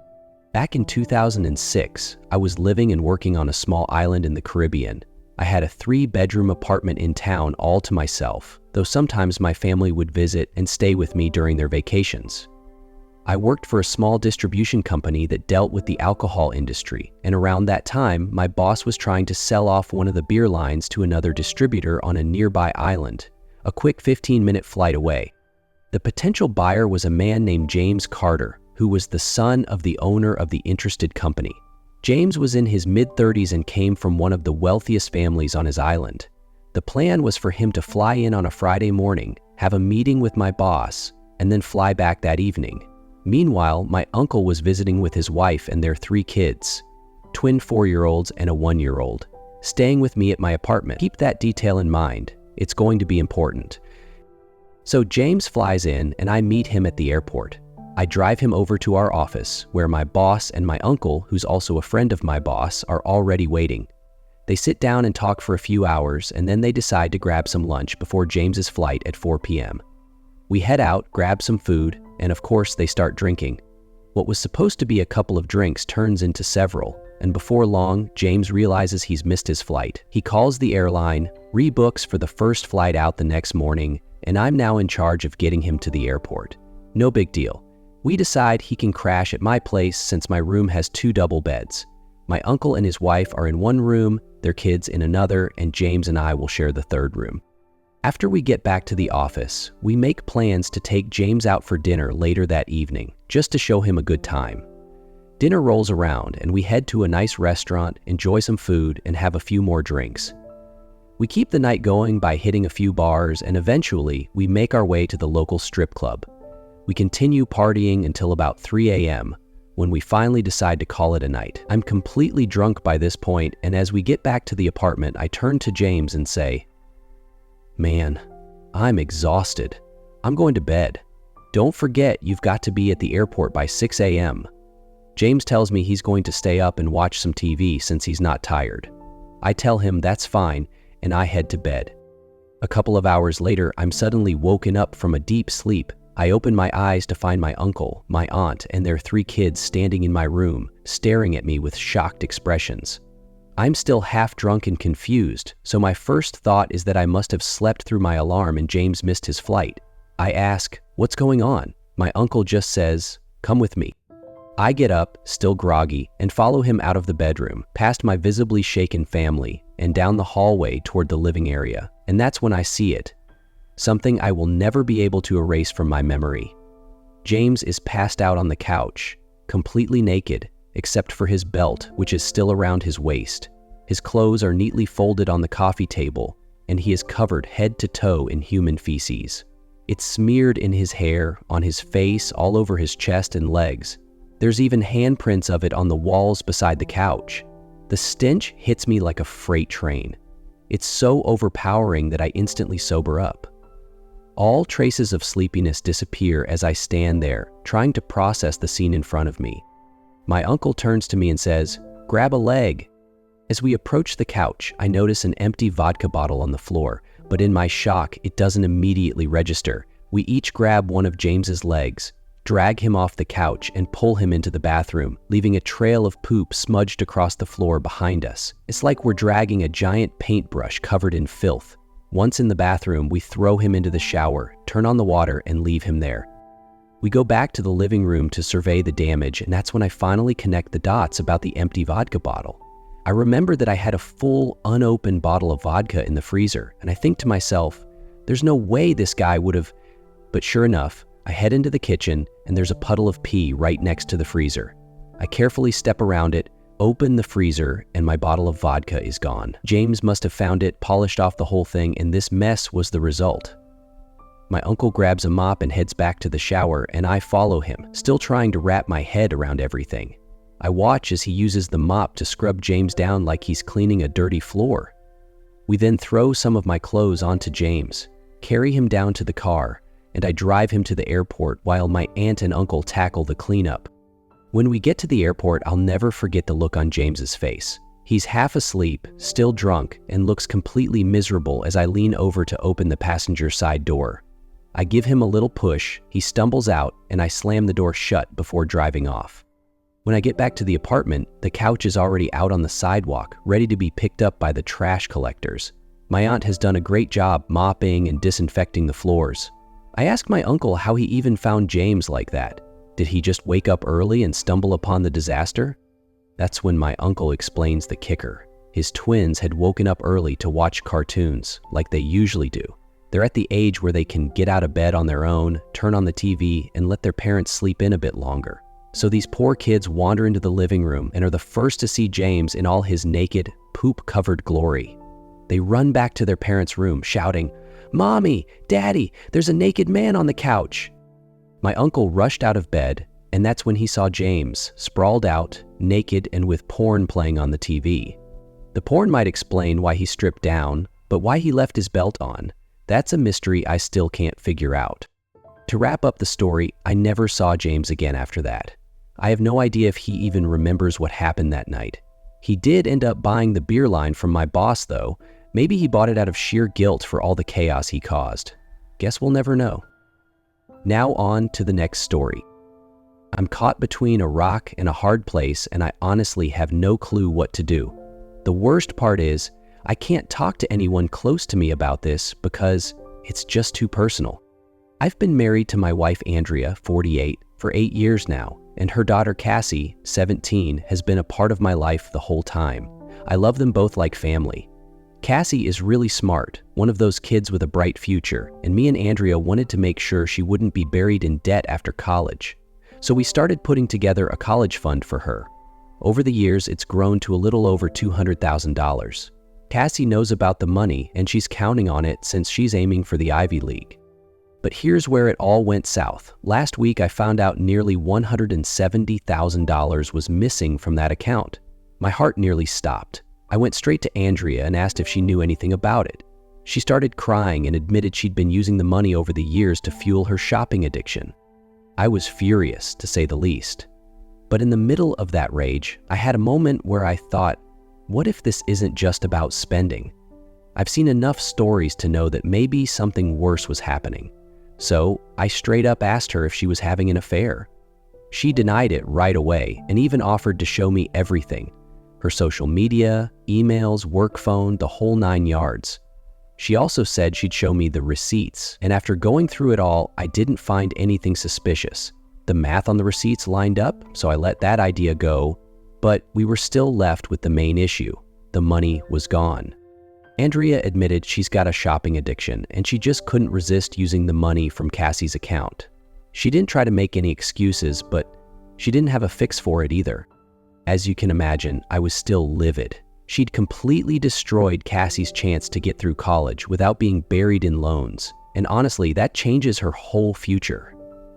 Back in 2006, I was living and working on a small island in the Caribbean. I had a 3-bedroom apartment in town all to myself, though sometimes my family would visit and stay with me during their vacations. I worked for a small distribution company that dealt with the alcohol industry, and around that time, my boss was trying to sell off one of the beer lines to another distributor on a nearby island, a quick 15-minute flight away. The potential buyer was a man named James Carter, who was the son of the owner of the interested company. James was in his mid-30s and came from one of the wealthiest families on his island. The plan was for him to fly in on a Friday morning, have a meeting with my boss, and then fly back that evening. Meanwhile, my uncle was visiting with his wife and their 3 kids, twin 4-year-olds and a 1-year-old, staying with me at my apartment. Keep that detail in mind. It's going to be important. So James flies in and I meet him at the airport. I drive him over to our office where my boss and my uncle, who's also a friend of my boss, are already waiting. They sit down and talk for a few hours and then they decide to grab some lunch before James's flight at 4 p.m. We head out, grab some food, and of course they start drinking. What was supposed to be a couple of drinks turns into several, and before long, James realizes he's missed his flight. He calls the airline, rebooks for the first flight out the next morning, and I'm now in charge of getting him to the airport. No big deal. We decide he can crash at my place since my room has 2 double beds. My uncle and his wife are in one room, their kids in another, and James and I will share the 3rd room. After we get back to the office, we make plans to take James out for dinner later that evening, just to show him a good time. Dinner rolls around and we head to a nice restaurant, enjoy some food, and have a few more drinks. We keep the night going by hitting a few bars, and eventually we make our way to the local strip club. We continue partying until about 3 a.m., when we finally decide to call it a night. I'm completely drunk by this point, and as we get back to the apartment, I turn to James and say, "Man, I'm exhausted. I'm going to bed. Don't forget you've got to be at the airport by 6 a.m. James tells me he's going to stay up and watch some TV since he's not tired. I tell him that's fine, and I head to bed. A couple of hours later, I'm suddenly woken up from a deep sleep. I open my eyes to find my uncle, my aunt, and their 3 kids standing in my room, staring at me with shocked expressions. I'm still half drunk and confused, so my first thought is that I must have slept through my alarm and James missed his flight. I ask, "What's going on?" My uncle just says, "Come with me." I get up, still groggy, and follow him out of the bedroom, past my visibly shaken family, and down the hallway toward the living area. And that's when I see it. Something I will never be able to erase from my memory. James is passed out on the couch, completely naked, except for his belt, which is still around his waist. His clothes are neatly folded on the coffee table, and he is covered head to toe in human feces. It's smeared in his hair, on his face, all over his chest and legs. There's even handprints of it on the walls beside the couch. The stench hits me like a freight train. It's so overpowering that I instantly sober up. All traces of sleepiness disappear as I stand there, trying to process the scene in front of me. My uncle turns to me and says, "Grab a leg." As we approach the couch, I notice an empty vodka bottle on the floor, but in my shock, it doesn't immediately register. We each grab one of James's legs, drag him off the couch, and pull him into the bathroom, leaving a trail of poop smudged across the floor behind us. It's like we're dragging a giant paintbrush covered in filth. Once in the bathroom, we throw him into the shower, turn on the water, and leave him there. We go back to the living room to survey the damage, and that's when I finally connect the dots about the empty vodka bottle. I remember that I had a full, unopened bottle of vodka in the freezer, and I think to myself, there's no way this guy would have... But sure enough, I head into the kitchen, and there's a puddle of pee right next to the freezer. I carefully step around it, open the freezer, and my bottle of vodka is gone. James must have found it, polished off the whole thing, and this mess was the result. My uncle grabs a mop and heads back to the shower, and I follow him, still trying to wrap my head around everything. I watch as he uses the mop to scrub James down like he's cleaning a dirty floor. We then throw some of my clothes onto James, carry him down to the car, and I drive him to the airport while my aunt and uncle tackle the cleanup. When we get to the airport, I'll never forget the look on James's face. He's half asleep, still drunk, and looks completely miserable as I lean over to open the passenger side door. I give him a little push, he stumbles out, and I slam the door shut before driving off. When I get back to the apartment, the couch is already out on the sidewalk, ready to be picked up by the trash collectors. My aunt has done a great job mopping and disinfecting the floors. I ask my uncle how he even found James like that. Did he just wake up early and stumble upon the disaster? That's when my uncle explains the kicker. His twins had woken up early to watch cartoons, like they usually do. They're at the age where they can get out of bed on their own, turn on the TV, and let their parents sleep in a bit longer. So these poor kids wander into the living room and are the first to see James in all his naked, poop-covered glory. They run back to their parents' room, shouting, "Mommy, Daddy, there's a naked man on the couch." My uncle rushed out of bed, and that's when he saw James, sprawled out, naked and with porn playing on the TV. The porn might explain why he stripped down, but why he left his belt on, that's a mystery I still can't figure out. To wrap up the story, I never saw James again after that. I have no idea if he even remembers what happened that night. He did end up buying the beer line from my boss though. Maybe he bought it out of sheer guilt for all the chaos he caused. Guess we'll never know. Now on to the next story. I'm caught between a rock and a hard place, and I honestly have no clue what to do. The worst part is, I can't talk to anyone close to me about this because it's just too personal. I've been married to my wife Andrea, 48, for 8 years now, and her daughter Cassie, 17, has been a part of my life the whole time. I love them both like family. Cassie is really smart, one of those kids with a bright future, and me and Andrea wanted to make sure she wouldn't be buried in debt after college. So we started putting together a college fund for her. Over the years, it's grown to a little over $200,000. Cassie knows about the money, and she's counting on it since she's aiming for the Ivy League. But here's where it all went south. Last week, I found out nearly $170,000 was missing from that account. My heart nearly stopped. I went straight to Andrea and asked if she knew anything about it. She started crying and admitted she'd been using the money over the years to fuel her shopping addiction. I was furious, to say the least. But in the middle of that rage, I had a moment where I thought, what if this isn't just about spending? I've seen enough stories to know that maybe something worse was happening. So I straight up asked her if she was having an affair. She denied it right away and even offered to show me everything. Her social media, emails, work phone, the whole 9 yards. She also said she'd show me the receipts, and after going through it all, I didn't find anything suspicious. The math on the receipts lined up, so I let that idea go, but we were still left with the main issue. The money was gone. Andrea admitted she's got a shopping addiction, and she just couldn't resist using the money from Cassie's account. She didn't try to make any excuses, but she didn't have a fix for it either. As you can imagine, I was still livid. She'd completely destroyed Cassie's chance to get through college without being buried in loans, and honestly, that changes her whole future.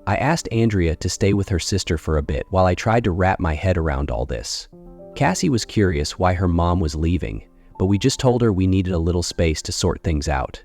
I asked Andrea to stay with her sister for a bit while I tried to wrap my head around all this. Cassie was curious why her mom was leaving, but we just told her we needed a little space to sort things out.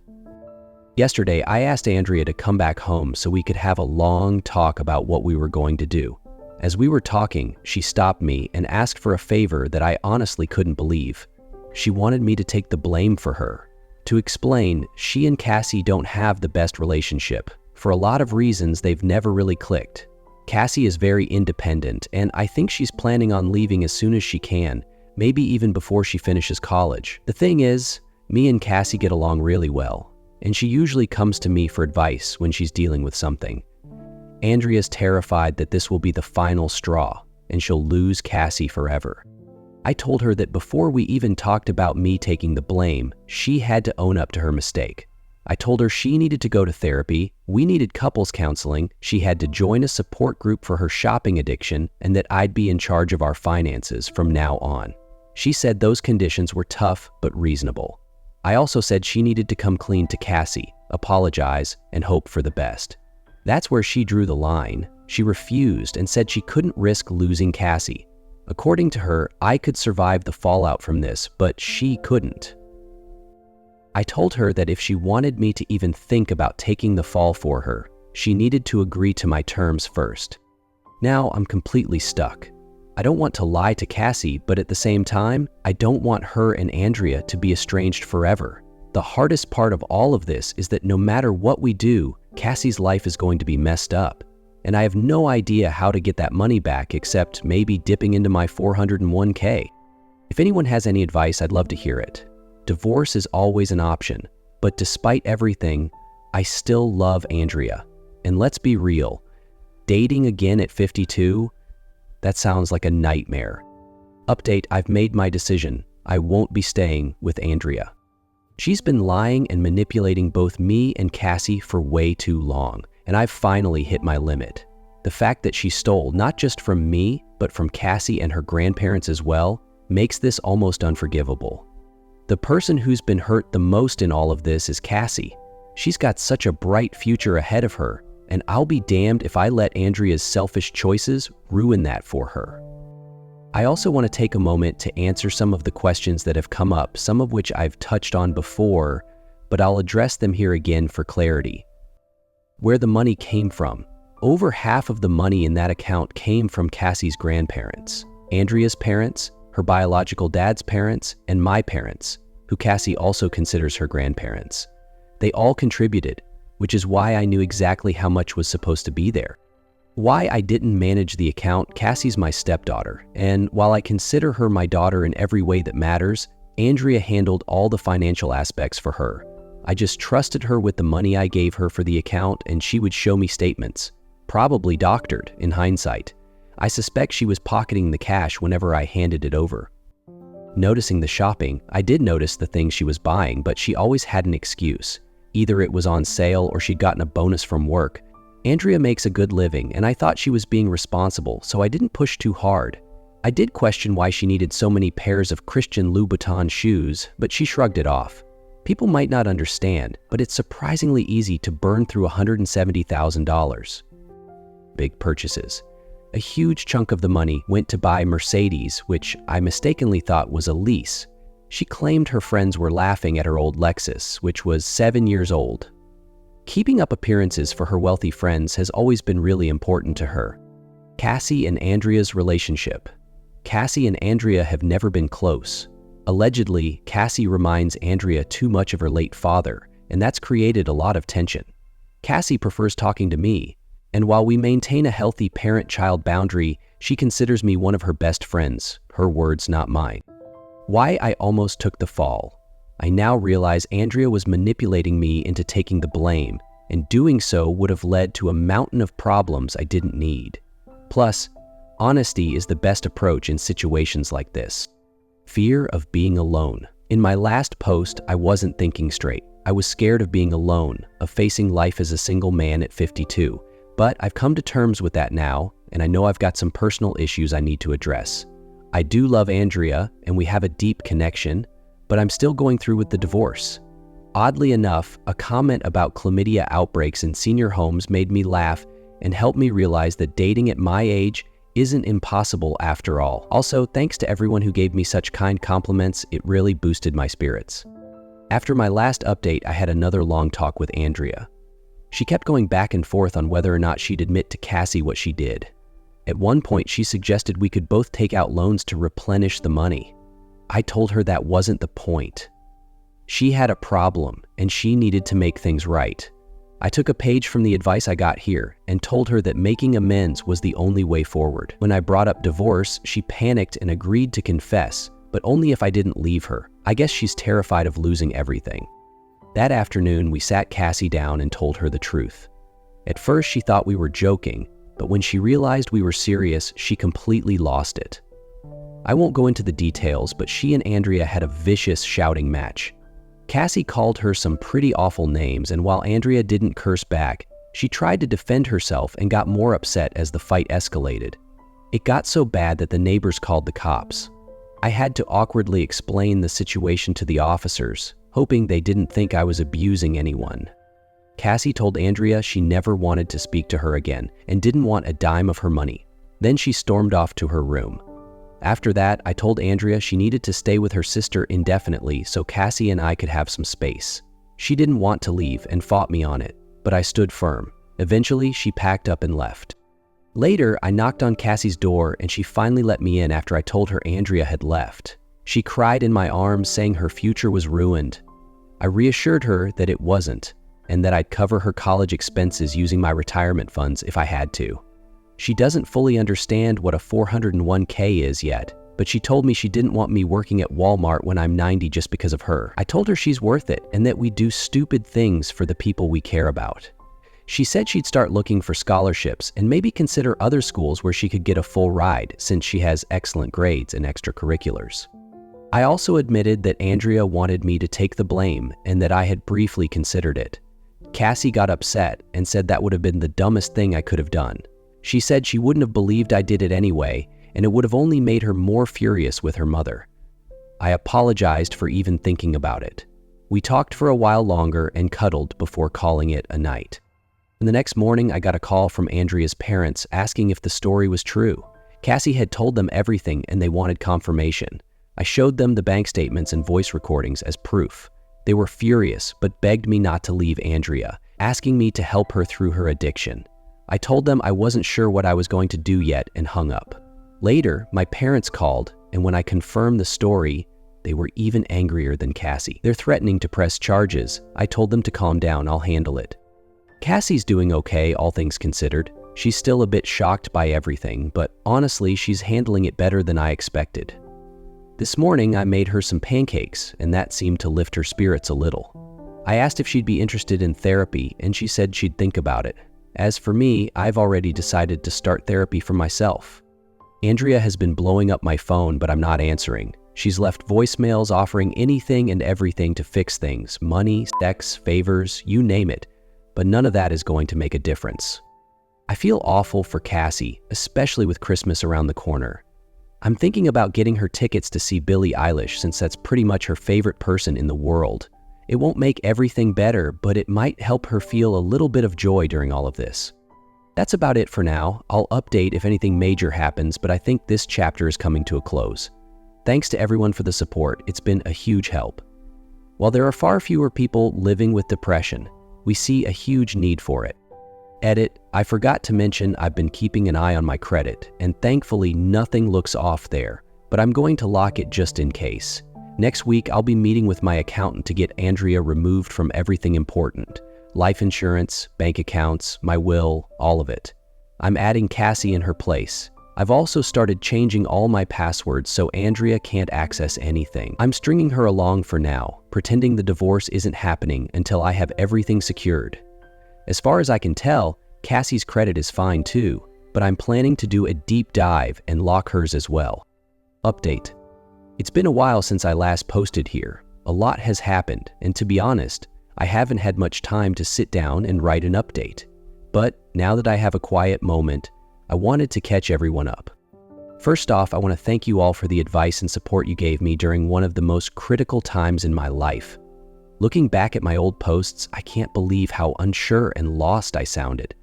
Yesterday, I asked Andrea to come back home so we could have a long talk about what we were going to do. As we were talking, she stopped me and asked for a favor that I honestly couldn't believe. She wanted me to take the blame for her. To explain, she and Cassie don't have the best relationship. For a lot of reasons, they've never really clicked. Cassie is very independent, and I think she's planning on leaving as soon as she can, maybe even before she finishes college. The thing is, Me and Cassie get along really well, and she usually comes to me for advice when she's dealing with something. Andrea's terrified that this will be the final straw, and she'll lose Cassie forever. I told her that before we even talked about me taking the blame, she had to own up to her mistake. I told her she needed to go to therapy, we needed couples counseling, she had to join a support group for her shopping addiction, and that I'd be in charge of our finances from now on. She said those conditions were tough but reasonable. I also said she needed to come clean to Cassie, apologize, and hope for the best. That's where she drew the line. She refused and said she couldn't risk losing Cassie. According to her, I could survive the fallout from this, but she couldn't. I told her that if she wanted me to even think about taking the fall for her, she needed to agree to my terms first. Now I'm completely stuck. I don't want to lie to Cassie, but at the same time, I don't want her and Andrea to be estranged forever. The hardest part of all of this is that no matter what we do, Cassie's life is going to be messed up. And I have no idea how to get that money back except maybe dipping into my 401k. If anyone has any advice, I'd love to hear it. Divorce is always an option, but despite everything, I still love Andrea. And let's be real, dating again at 52? That sounds like a nightmare. Update, I've made my decision. I won't be staying with Andrea. She's been lying and manipulating both me and Cassie for way too long, and I've finally hit my limit. The fact that she stole not just from me, but from Cassie and her grandparents as well, makes this almost unforgivable. The person who's been hurt the most in all of this is Cassie. She's got such a bright future ahead of her, and I'll be damned if I let Andrea's selfish choices ruin that for her. I also want to take a moment to answer some of the questions that have come up, some of which I've touched on before, but I'll address them here again for clarity. Where the money came from. Over half of the money in that account came from Cassie's grandparents, Andrea's parents, her biological dad's parents, and my parents, who Cassie also considers her grandparents. They all contributed, which is why I knew exactly how much was supposed to be there. Why I didn't manage the account, Cassie's my stepdaughter, and while I consider her my daughter in every way that matters, Andrea handled all the financial aspects for her. I just trusted her with the money I gave her for the account, and she would show me statements, probably doctored in hindsight. I suspect she was pocketing the cash whenever I handed it over. Noticing the shopping, I did notice the things she was buying, but she always had an excuse. Either it was on sale or she'd gotten a bonus from work. Andrea makes a good living, and I thought she was being responsible, so I didn't push too hard. I did question why she needed so many pairs of Christian Louboutin shoes, but she shrugged it off. People might not understand, but it's surprisingly easy to burn through $170,000. Big purchases. A huge chunk of the money went to buy Mercedes, which I mistakenly thought was a lease. She claimed her friends were laughing at her old Lexus, which was 7 years old. Keeping up appearances for her wealthy friends has always been really important to her. Cassie and Andrea's relationship. Cassie and Andrea have never been close. Allegedly, Cassie reminds Andrea too much of her late father, and that's created a lot of tension. Cassie prefers talking to me, and while we maintain a healthy parent-child boundary, she considers me one of her best friends, her words, not mine. Why I almost took the fall. I now realize Andrea was manipulating me into taking the blame, and doing so would have led to a mountain of problems I didn't need. Plus, honesty is the best approach in situations like this. Fear of being alone. In my last post, I wasn't thinking straight. I was scared of being alone, of facing life as a single man at 52. But I've come to terms with that now, and I know I've got some personal issues I need to address. I do love Andrea, and we have a deep connection, but I'm still going through with the divorce. Oddly enough, a comment about chlamydia outbreaks in senior homes made me laugh and helped me realize that dating at my age isn't impossible after all. Also, thanks to everyone who gave me such kind compliments, it really boosted my spirits. After my last update, I had another long talk with Andrea. She kept going back and forth on whether or not she'd admit to Cassie what she did. At one point, she suggested we could both take out loans to replenish the money. I told her that wasn't the point. She had a problem, and she needed to make things right. I took a page from the advice I got here and told her that making amends was the only way forward. When I brought up divorce, she panicked and agreed to confess, but only if I didn't leave her. I guess she's terrified of losing everything. That afternoon, we sat Cassie down and told her the truth. At first, she thought we were joking, but when she realized we were serious, she completely lost it. I won't go into the details, but she and Andrea had a vicious shouting match. Cassie called her some pretty awful names, and while Andrea didn't curse back, she tried to defend herself and got more upset as the fight escalated. It got so bad that the neighbors called the cops. I had to awkwardly explain the situation to the officers, hoping they didn't think I was abusing anyone. Cassie told Andrea she never wanted to speak to her again and didn't want a dime of her money. Then she stormed off to her room. After that, I told Andrea she needed to stay with her sister indefinitely so Cassie and I could have some space. She didn't want to leave and fought me on it, but I stood firm. Eventually, she packed up and left. Later, I knocked on Cassie's door and she finally let me in after I told her Andrea had left. She cried in my arms, saying her future was ruined. I reassured her that it wasn't, and that I'd cover her college expenses using my retirement funds if I had to. She doesn't fully understand what a 401k is yet, but she told me she didn't want me working at Walmart when I'm 90 just because of her. I told her she's worth it and that we do stupid things for the people we care about. She said she'd start looking for scholarships and maybe consider other schools where she could get a full ride since she has excellent grades and extracurriculars. I also admitted that Andrea wanted me to take the blame and that I had briefly considered it. Cassie got upset and said that would have been the dumbest thing I could have done. She said she wouldn't have believed I did it anyway, and it would have only made her more furious with her mother. I apologized for even thinking about it. We talked for a while longer and cuddled before calling it a night. And the next morning, I got a call from Andrea's parents asking if the story was true. Cassie had told them everything and they wanted confirmation. I showed them the bank statements and voice recordings as proof. They were furious, but begged me not to leave Andrea, asking me to help her through her addiction. I told them I wasn't sure what I was going to do yet and hung up. Later, my parents called, and when I confirmed the story, they were even angrier than Cassie. They're threatening to press charges. I told them to calm down, I'll handle it. Cassie's doing okay, all things considered. She's still a bit shocked by everything, but honestly, she's handling it better than I expected. This morning, I made her some pancakes, and that seemed to lift her spirits a little. I asked if she'd be interested in therapy, and she said she'd think about it. As for me, I've already decided to start therapy for myself. Andrea has been blowing up my phone, but I'm not answering. She's left voicemails offering anything and everything to fix things, money, sex, favors, you name it, but none of that is going to make a difference. I feel awful for Cassie, especially with Christmas around the corner. I'm thinking about getting her tickets to see Billie Eilish since that's pretty much her favorite person in the world. It won't make everything better, but it might help her feel a little bit of joy during all of this. That's about it for now. I'll update if anything major happens, but I think this chapter is coming to a close. Thanks to everyone for the support. It's been a huge help. While there are far fewer people living with depression, we see a huge need for it. Edit, I forgot to mention I've been keeping an eye on my credit, and thankfully nothing looks off there, but I'm going to lock it just in case. Next week, I'll be meeting with my accountant to get Andrea removed from everything important. Life insurance, bank accounts, my will, all of it. I'm adding Cassie in her place. I've also started changing all my passwords so Andrea can't access anything. I'm stringing her along for now, pretending the divorce isn't happening until I have everything secured. As far as I can tell, Cassie's credit is fine too, but I'm planning to do a deep dive and lock hers as well. Update. It's been a while since I last posted here. A lot has happened, and to be honest, I haven't had much time to sit down and write an update. But now that I have a quiet moment, I wanted to catch everyone up. First off, I want to thank you all for the advice and support you gave me during one of the most critical times in my life. Looking back at my old posts, I can't believe how unsure and lost I sounded.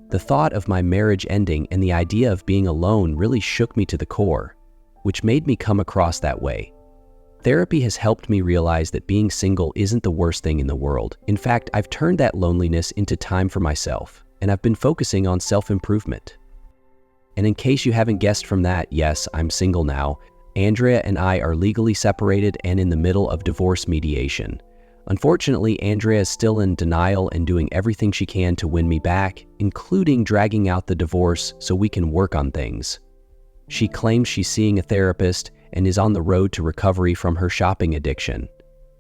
The thought of my marriage ending and the idea of being alone really shook me to the core, which made me come across that way. Therapy has helped me realize that being single isn't the worst thing in the world. In fact, I've turned that loneliness into time for myself, and I've been focusing on self-improvement. And in case you haven't guessed from that, yes, I'm single now. Andrea and I are legally separated and in the middle of divorce mediation. Unfortunately, Andrea is still in denial and doing everything she can to win me back, including dragging out the divorce so we can work on things. She claims she's seeing a therapist and is on the road to recovery from her shopping addiction.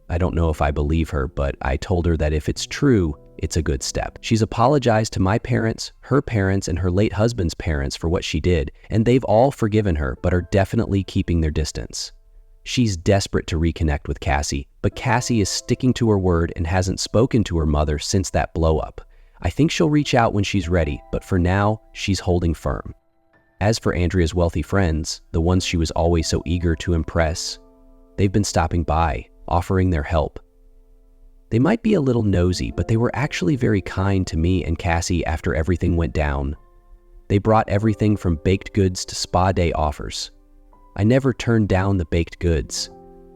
I don't know if I believe her, but I told her that if it's true, it's a good step. She's apologized to my parents, her parents, and her late husband's parents for what she did, and they've all forgiven her, but are definitely keeping their distance. She's desperate to reconnect with Cassie, but Cassie is sticking to her word and hasn't spoken to her mother since that blow-up. I think she'll reach out when she's ready, but for now, she's holding firm. As for Andrea's wealthy friends, the ones she was always so eager to impress, they've been stopping by, offering their help. They might be a little nosy, but they were actually very kind to me and Cassie after everything went down. They brought everything from baked goods to spa day offers. I never turned down the baked goods.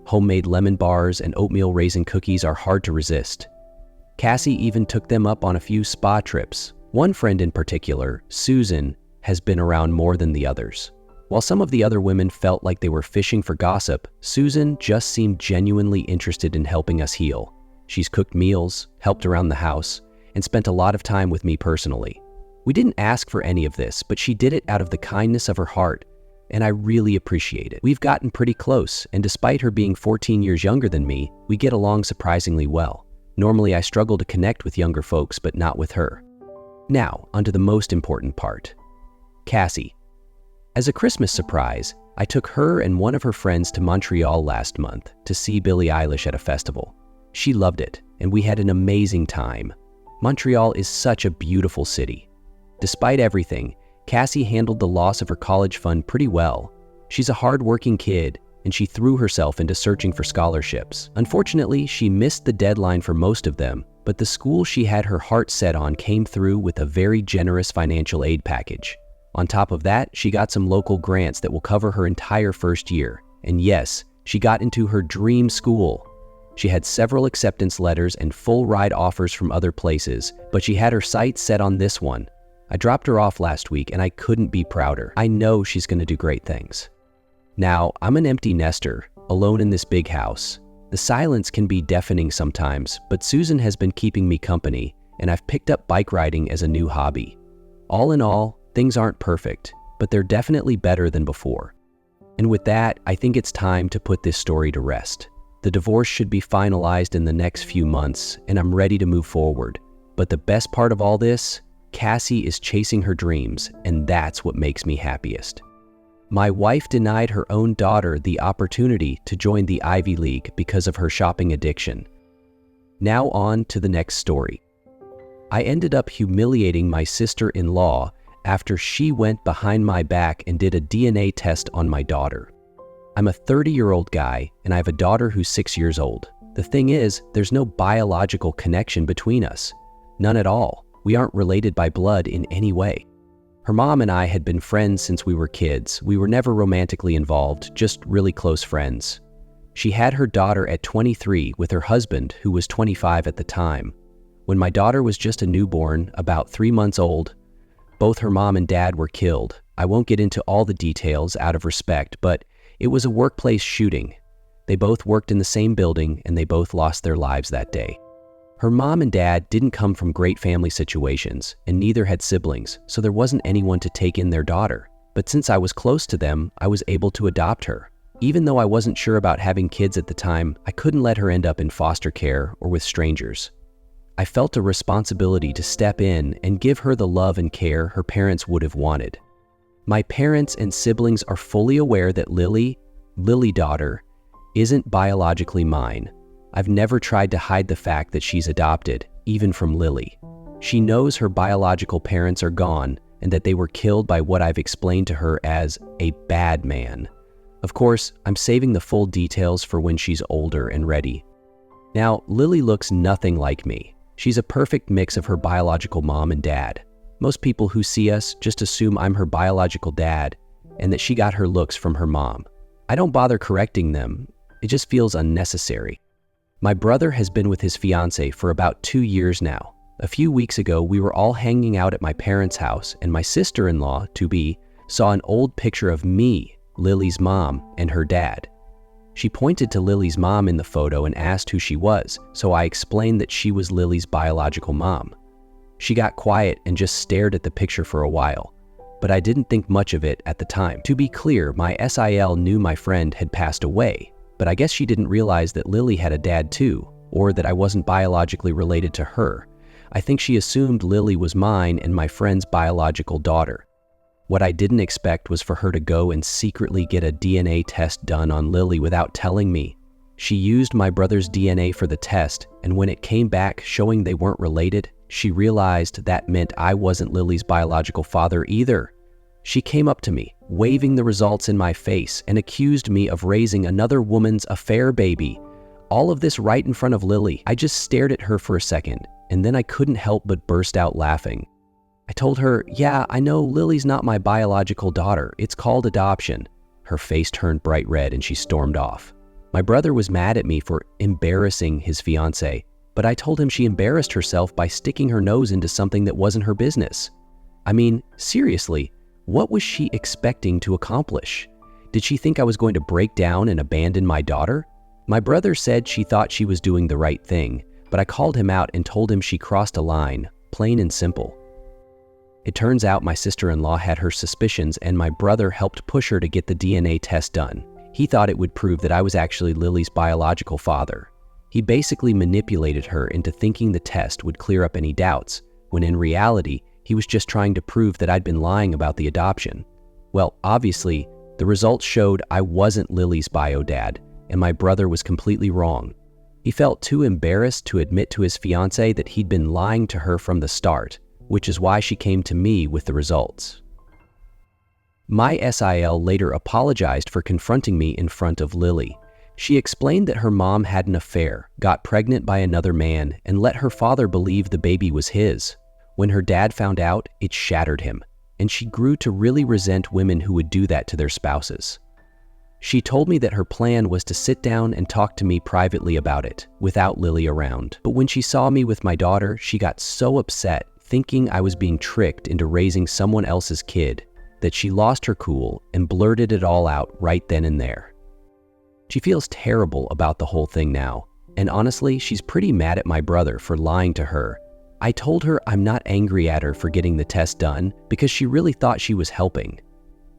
Homemade lemon bars and oatmeal raisin cookies are hard to resist. Cassie even took them up on a few spa trips. One friend in particular, Susan, has been around more than the others. While some of the other women felt like they were fishing for gossip, Susan just seemed genuinely interested in helping us heal. She's cooked meals, helped around the house, and spent a lot of time with me personally. We didn't ask for any of this, but she did it out of the kindness of her heart, and I really appreciate it. We've gotten pretty close, and despite her being 14 years younger than me, we get along surprisingly well. Normally I struggle to connect with younger folks, but not with her. Now, onto the most important part. Cassie. As a Christmas surprise, I took her and one of her friends to Montreal last month to see Billie Eilish at a festival. She loved it, and we had an amazing time. Montreal is such a beautiful city. Despite everything, Cassie handled the loss of her college fund pretty well. She's a hard-working kid, and she threw herself into searching for scholarships. Unfortunately, she missed the deadline for most of them, but the school she had her heart set on came through with a very generous financial aid package. On top of that, she got some local grants that will cover her entire first year. And yes, she got into her dream school. She had several acceptance letters and full ride offers from other places, but she had her sights set on this one. I dropped her off last week and I couldn't be prouder. I know she's going to do great things. Now, I'm an empty nester, alone in this big house. The silence can be deafening sometimes, but Susan has been keeping me company, and I've picked up bike riding as a new hobby. All in all, things aren't perfect, but they're definitely better than before. And with that, I think it's time to put this story to rest. The divorce should be finalized in the next few months, and I'm ready to move forward. But the best part of all this, Cassie is chasing her dreams, and that's what makes me happiest. My wife denied her own daughter the opportunity to join the Ivy League because of her shopping addiction. Now on to the next story. I ended up humiliating my sister-in-law after she went behind my back and did a DNA test on my daughter. I'm a 30-year-old guy, and I have a daughter who's 6 years old. The thing is, there's no biological connection between us. None at all. We aren't related by blood in any way. Her mom and I had been friends since we were kids. We were never romantically involved, just really close friends. She had her daughter at 23 with her husband, who was 25 at the time. When my daughter was just a newborn, about 3 months old, both her mom and dad were killed. I won't get into all the details out of respect, but it was a workplace shooting. They both worked in the same building, and they both lost their lives that day. Her mom and dad didn't come from great family situations, and neither had siblings, so there wasn't anyone to take in their daughter. But since I was close to them, I was able to adopt her. Even though I wasn't sure about having kids at the time, I couldn't let her end up in foster care or with strangers. I felt a responsibility to step in and give her the love and care her parents would have wanted. My parents and siblings are fully aware that Lily daughter, isn't biologically mine. I've never tried to hide the fact that she's adopted, even from Lily. She knows her biological parents are gone and that they were killed by what I've explained to her as a bad man. Of course, I'm saving the full details for when she's older and ready. Now, Lily looks nothing like me. She's a perfect mix of her biological mom and dad. Most people who see us just assume I'm her biological dad and that she got her looks from her mom. I don't bother correcting them. It just feels unnecessary. My brother has been with his fiancée for about 2 years now. A few weeks ago, we were all hanging out at my parents' house, and my sister-in-law, to-be, saw an old picture of me, Lily's mom, and her dad. She pointed to Lily's mom in the photo and asked who she was, so I explained that she was Lily's biological mom. She got quiet and just stared at the picture for a while, but I didn't think much of it at the time. To be clear, my SIL knew my friend had passed away, but I guess she didn't realize that Lily had a dad too, or that I wasn't biologically related to her. I think she assumed Lily was mine and my friend's biological daughter. What I didn't expect was for her to go and secretly get a DNA test done on Lily without telling me. She used my brother's DNA for the test, and when it came back showing they weren't related, she realized that meant I wasn't Lily's biological father either. She came up to me, waving the results in my face, and accused me of raising another woman's affair baby. All of this right in front of Lily. I just stared at her for a second, and then I couldn't help but burst out laughing. I told her, yeah, I know Lily's not my biological daughter. It's called adoption. Her face turned bright red and she stormed off. My brother was mad at me for embarrassing his fiancée, but I told him she embarrassed herself by sticking her nose into something that wasn't her business. I mean, seriously, what was she expecting to accomplish? Did she think I was going to break down and abandon my daughter? My brother said she thought she was doing the right thing, but I called him out and told him she crossed a line, plain and simple. It turns out my sister-in-law had her suspicions and my brother helped push her to get the DNA test done. He thought it would prove that I was actually Lily's biological father. He basically manipulated her into thinking the test would clear up any doubts, when in reality, he was just trying to prove that I'd been lying about the adoption. Well, obviously, the results showed I wasn't Lily's bio dad, and my brother was completely wrong. He felt too embarrassed to admit to his fiancée that he'd been lying to her from the start, which is why she came to me with the results. My SIL later apologized for confronting me in front of Lily. She explained that her mom had an affair, got pregnant by another man, and let her father believe the baby was his. When her dad found out, it shattered him, and she grew to really resent women who would do that to their spouses. She told me that her plan was to sit down and talk to me privately about it, without Lily around. But when she saw me with my daughter, she got so upset, thinking I was being tricked into raising someone else's kid, that she lost her cool and blurted it all out right then and there. She feels terrible about the whole thing now, and honestly, she's pretty mad at my brother for lying to her. I told her I'm not angry at her for getting the test done because she really thought she was helping.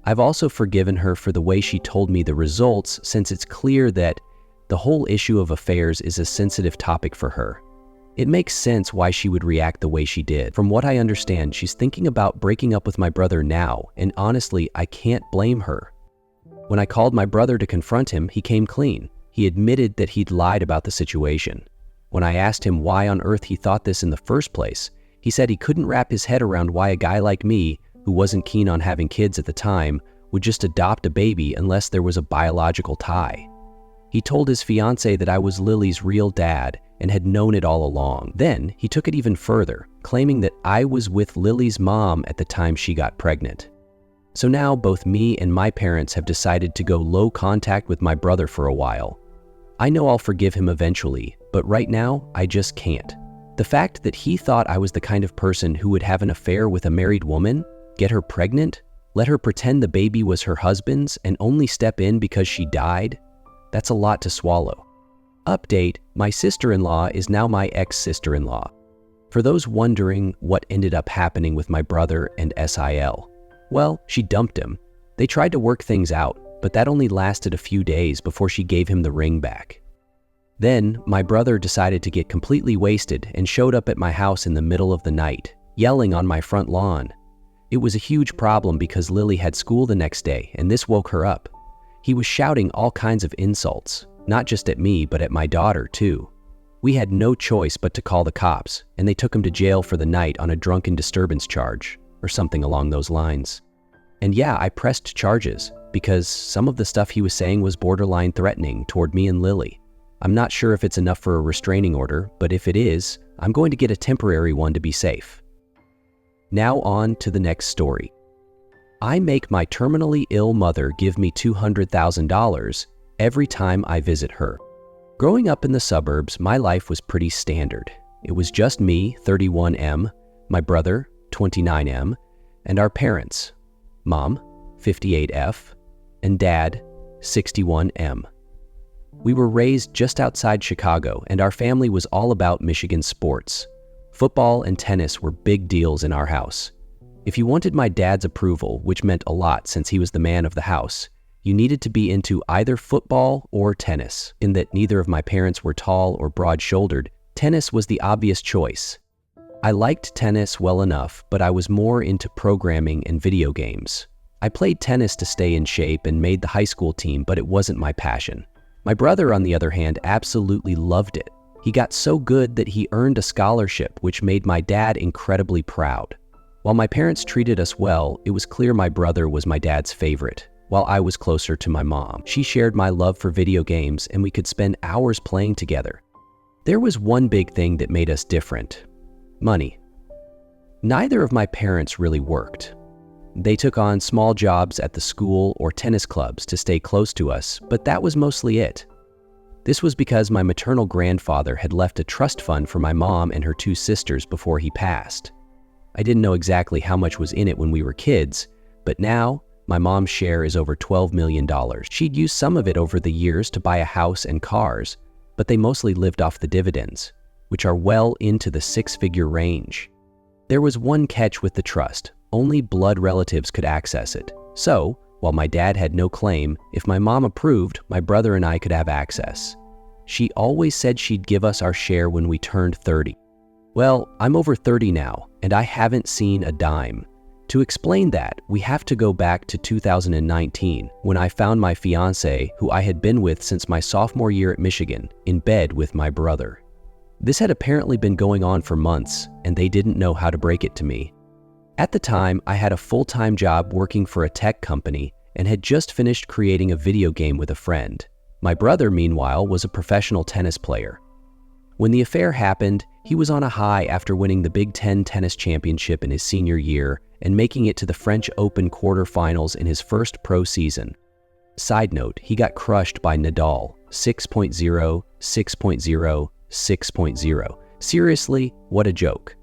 I've also forgiven her for the way she told me the results, since it's clear that the whole issue of affairs is a sensitive topic for her. It makes sense why she would react the way she did. From what I understand, she's thinking about breaking up with my brother now, and honestly, I can't blame her. When I called my brother to confront him, he came clean. He admitted that he'd lied about the situation. When I asked him why on earth he thought this in the first place, he said he couldn't wrap his head around why a guy like me, who wasn't keen on having kids at the time, would just adopt a baby unless there was a biological tie. He told his fiancée that I was Lily's real dad and had known it all along. Then he took it even further, claiming that I was with Lily's mom at the time she got pregnant. So now both me and my parents have decided to go low contact with my brother for a while. I know I'll forgive him eventually, but right now I just can't. The fact that he thought I was the kind of person who would have an affair with a married woman, get her pregnant, let her pretend the baby was her husband's, and only step in because she died, that's a lot to swallow. Update, my sister-in-law is now my ex-sister-in-law. For those wondering what ended up happening with my brother and SIL, well, she dumped him. They tried to work things out, but that only lasted a few days before she gave him the ring back. Then, my brother decided to get completely wasted and showed up at my house in the middle of the night, yelling on my front lawn. It was a huge problem because Lily had school the next day, and this woke her up. He was shouting all kinds of insults, not just at me, but at my daughter, too. We had no choice but to call the cops, and they took him to jail for the night on a drunken disturbance charge, or something along those lines. And yeah, I pressed charges, because some of the stuff he was saying was borderline threatening toward me and Lily. I'm not sure if it's enough for a restraining order, but if it is, I'm going to get a temporary one to be safe. Now on to the next story. I make my terminally ill mother give me $200,000 every time I visit her. Growing up in the suburbs, my life was pretty standard. It was just me, 31M, my brother, 29M, and our parents, Mom, 58F, and Dad, 61M. We were raised just outside Chicago, and our family was all about Michigan sports. Football and tennis were big deals in our house. If you wanted my dad's approval, which meant a lot since he was the man of the house, you needed to be into either football or tennis. In that neither of my parents were tall or broad-shouldered, tennis was the obvious choice. I liked tennis well enough, but I was more into programming and video games. I played tennis to stay in shape and made the high school team, but it wasn't my passion. My brother, on the other hand, absolutely loved it. He got so good that he earned a scholarship, which made my dad incredibly proud. While my parents treated us well, it was clear my brother was my dad's favorite, while I was closer to my mom. She shared my love for video games, and we could spend hours playing together. There was one big thing that made us different: money. Neither of my parents really worked. They took on small jobs at the school or tennis clubs to stay close to us, but that was mostly it. This was because my maternal grandfather had left a trust fund for my mom and her two sisters before he passed. I didn't know exactly how much was in it when we were kids, but now my mom's share is over $12 million. She'd used some of it over the years to buy a house and cars, but they mostly lived off the dividends, which are well into the six-figure range. There was one catch with the trust: only blood relatives could access it. So, while my dad had no claim, if my mom approved, my brother and I could have access. She always said she'd give us our share when we turned 30. Well, I'm over 30 now, and I haven't seen a dime. To explain that, we have to go back to 2019, when I found my fiancée, who I had been with since my sophomore year at Michigan, in bed with my brother. This had apparently been going on for months, and they didn't know how to break it to me. At the time, I had a full-time job working for a tech company and had just finished creating a video game with a friend. My brother, meanwhile, was a professional tennis player. When the affair happened, he was on a high after winning the Big Ten tennis championship in his senior year and making it to the French Open quarterfinals in his first pro season. Side note, he got crushed by Nadal, 6.0, 6.0, 6.0. Seriously, what a joke.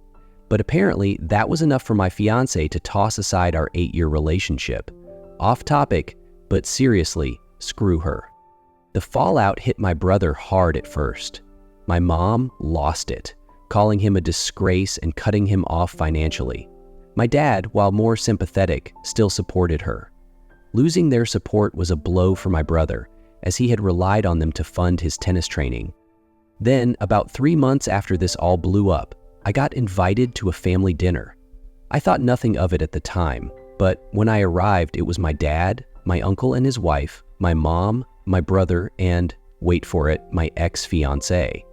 But apparently, that was enough for my fiancée to toss aside our 8-year relationship. Off topic, but seriously, screw her. The fallout hit my brother hard at first. My mom lost it, calling him a disgrace and cutting him off financially. My dad, while more sympathetic, still supported her. Losing their support was a blow for my brother, as he had relied on them to fund his tennis training. Then, about 3 months after this all blew up, I got invited to a family dinner. I thought nothing of it at the time, but when I arrived, it was my dad, my uncle and his wife, my mom, my brother, and, wait for it, my ex-fiancée.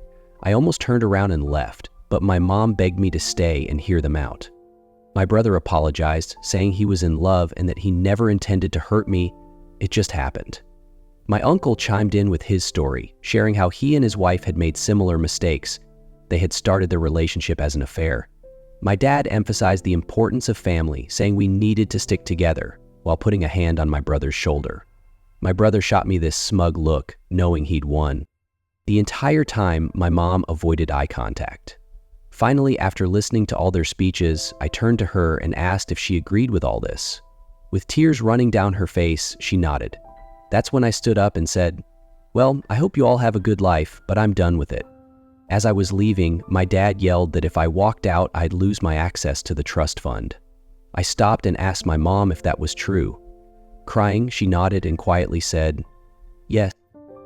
I almost turned around and left, but my mom begged me to stay and hear them out. My brother apologized, saying he was in love and that he never intended to hurt me. It just happened. My uncle chimed in with his story, sharing how he and his wife had made similar mistakes. They had started their relationship as an affair. My dad emphasized the importance of family, saying we needed to stick together, while putting a hand on my brother's shoulder. My brother shot me this smug look, knowing he'd won. The entire time, my mom avoided eye contact. Finally, after listening to all their speeches, I turned to her and asked if she agreed with all this. With tears running down her face, she nodded. That's when I stood up and said, "Well, I hope you all have a good life, but I'm done with it." As I was leaving, my dad yelled that if I walked out, I'd lose my access to the trust fund. I stopped and asked my mom if that was true. Crying, she nodded and quietly said, "Yes."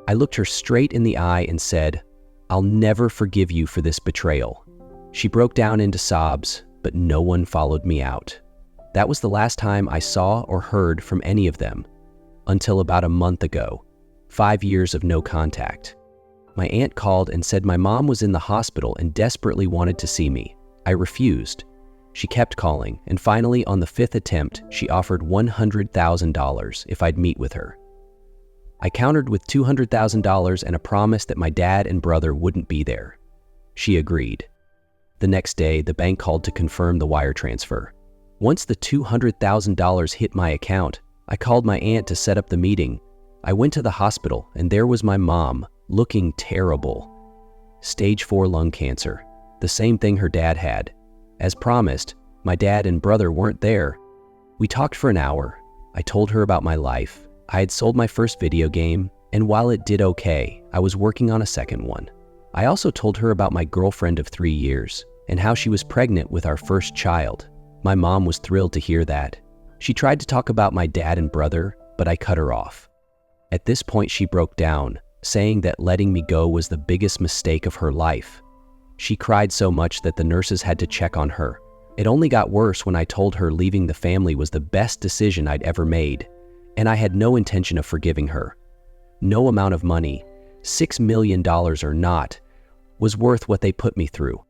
I looked her straight in the eye and said, "I'll never forgive you for this betrayal." She broke down into sobs, but no one followed me out. That was the last time I saw or heard from any of them, until about a month ago, 5 years of no contact. My aunt called and said my mom was in the hospital and desperately wanted to see me. I refused. She kept calling, and finally, on the 5th attempt, she offered $100,000 if I'd meet with her. I countered with $200,000 and a promise that my dad and brother wouldn't be there. She agreed. The next day, the bank called to confirm the wire transfer. Once the $200,000 hit my account, I called my aunt to set up the meeting. I went to the hospital, and there was my mom, looking terrible. Stage 4 lung cancer, the same thing her dad had. As promised, my dad and brother weren't there. We talked for an hour. I told her about my life. I had sold my first video game, and while it did okay, I was working on a second one. I also told her about my girlfriend of 3 years and how she was pregnant with our first child. My mom was thrilled to hear that. She tried to talk about my dad and brother, but I cut her off. At this point, she broke down, saying that letting me go was the biggest mistake of her life. She cried so much that the nurses had to check on her. It only got worse when I told her leaving the family was the best decision I'd ever made, and I had no intention of forgiving her. No amount of money, $6 million or not, was worth what they put me through.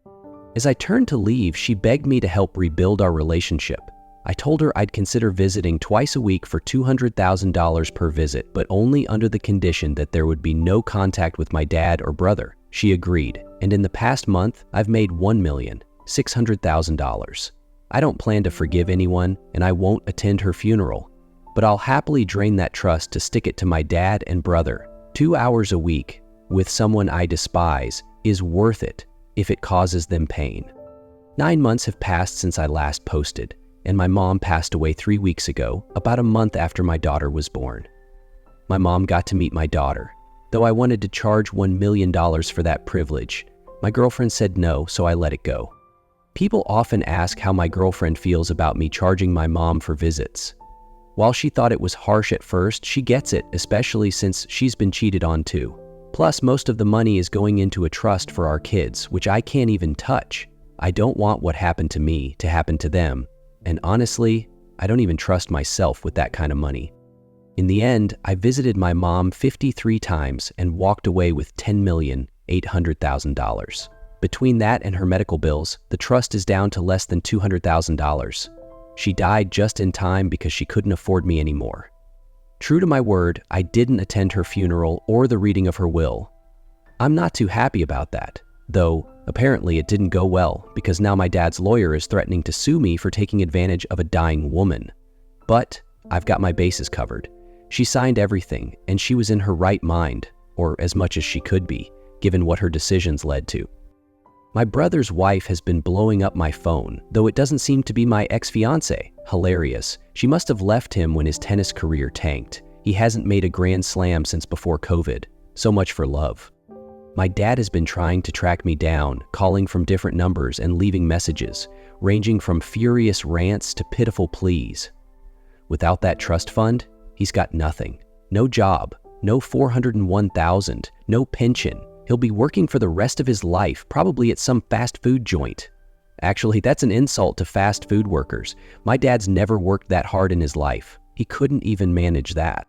As I turned to leave, she begged me to help rebuild our relationship. I told her I'd consider visiting twice a week for $200,000 per visit, but only under the condition that there would be no contact with my dad or brother. She agreed, and in the past month, I've made $1,600,000. I don't plan to forgive anyone, and I won't attend her funeral, but I'll happily drain that trust to stick it to my dad and brother. 2 hours a week with someone I despise is worth it if it causes them pain. 9 months have passed since I last posted, and my mom passed away 3 weeks ago, about a month after my daughter was born. My mom got to meet my daughter. Though I wanted to charge $1 million for that privilege, my girlfriend said no, so I let it go. People often ask how my girlfriend feels about me charging my mom for visits. While she thought it was harsh at first, she gets it, especially since she's been cheated on too. Plus, most of the money is going into a trust for our kids, which I can't even touch. I don't want what happened to me to happen to them. And honestly, I don't even trust myself with that kind of money. In the end, I visited my mom 53 times and walked away with $10,800,000. Between that and her medical bills, the trust is down to less than $200,000. She died just in time because she couldn't afford me anymore. True to my word, I didn't attend her funeral or the reading of her will. I'm not too happy about that, though apparently it didn't go well because now my dad's lawyer is threatening to sue me for taking advantage of a dying woman. But I've got my bases covered. She signed everything, and she was in her right mind, or as much as she could be, given what her decisions led to. My brother's wife has been blowing up my phone, though it doesn't seem to be my ex-fiancée. Hilarious. She must have left him when his tennis career tanked. He hasn't made a grand slam since before COVID. So much for love. My dad has been trying to track me down, calling from different numbers and leaving messages, ranging from furious rants to pitiful pleas. Without that trust fund, he's got nothing. No job, no $401,000, no pension. He'll be working for the rest of his life, probably at some fast food joint. Actually, that's an insult to fast food workers. My dad's never worked that hard in his life. He couldn't even manage that.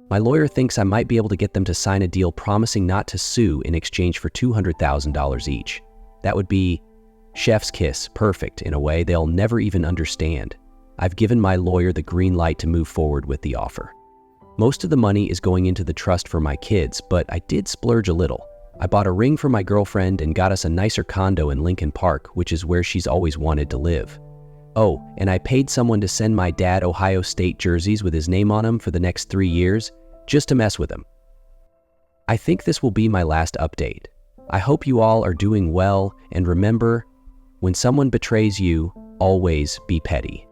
My lawyer thinks I might be able to get them to sign a deal promising not to sue in exchange for $200,000 each. That would be chef's kiss, perfect in a way they'll never even understand. I've given my lawyer the green light to move forward with the offer. Most of the money is going into the trust for my kids, but I did splurge a little. I bought a ring for my girlfriend and got us a nicer condo in Lincoln Park, which is where she's always wanted to live. Oh, and I paid someone to send my dad Ohio State jerseys with his name on them for the next 3 years, just to mess with him. I think this will be my last update. I hope you all are doing well, and remember, when someone betrays you, always be petty.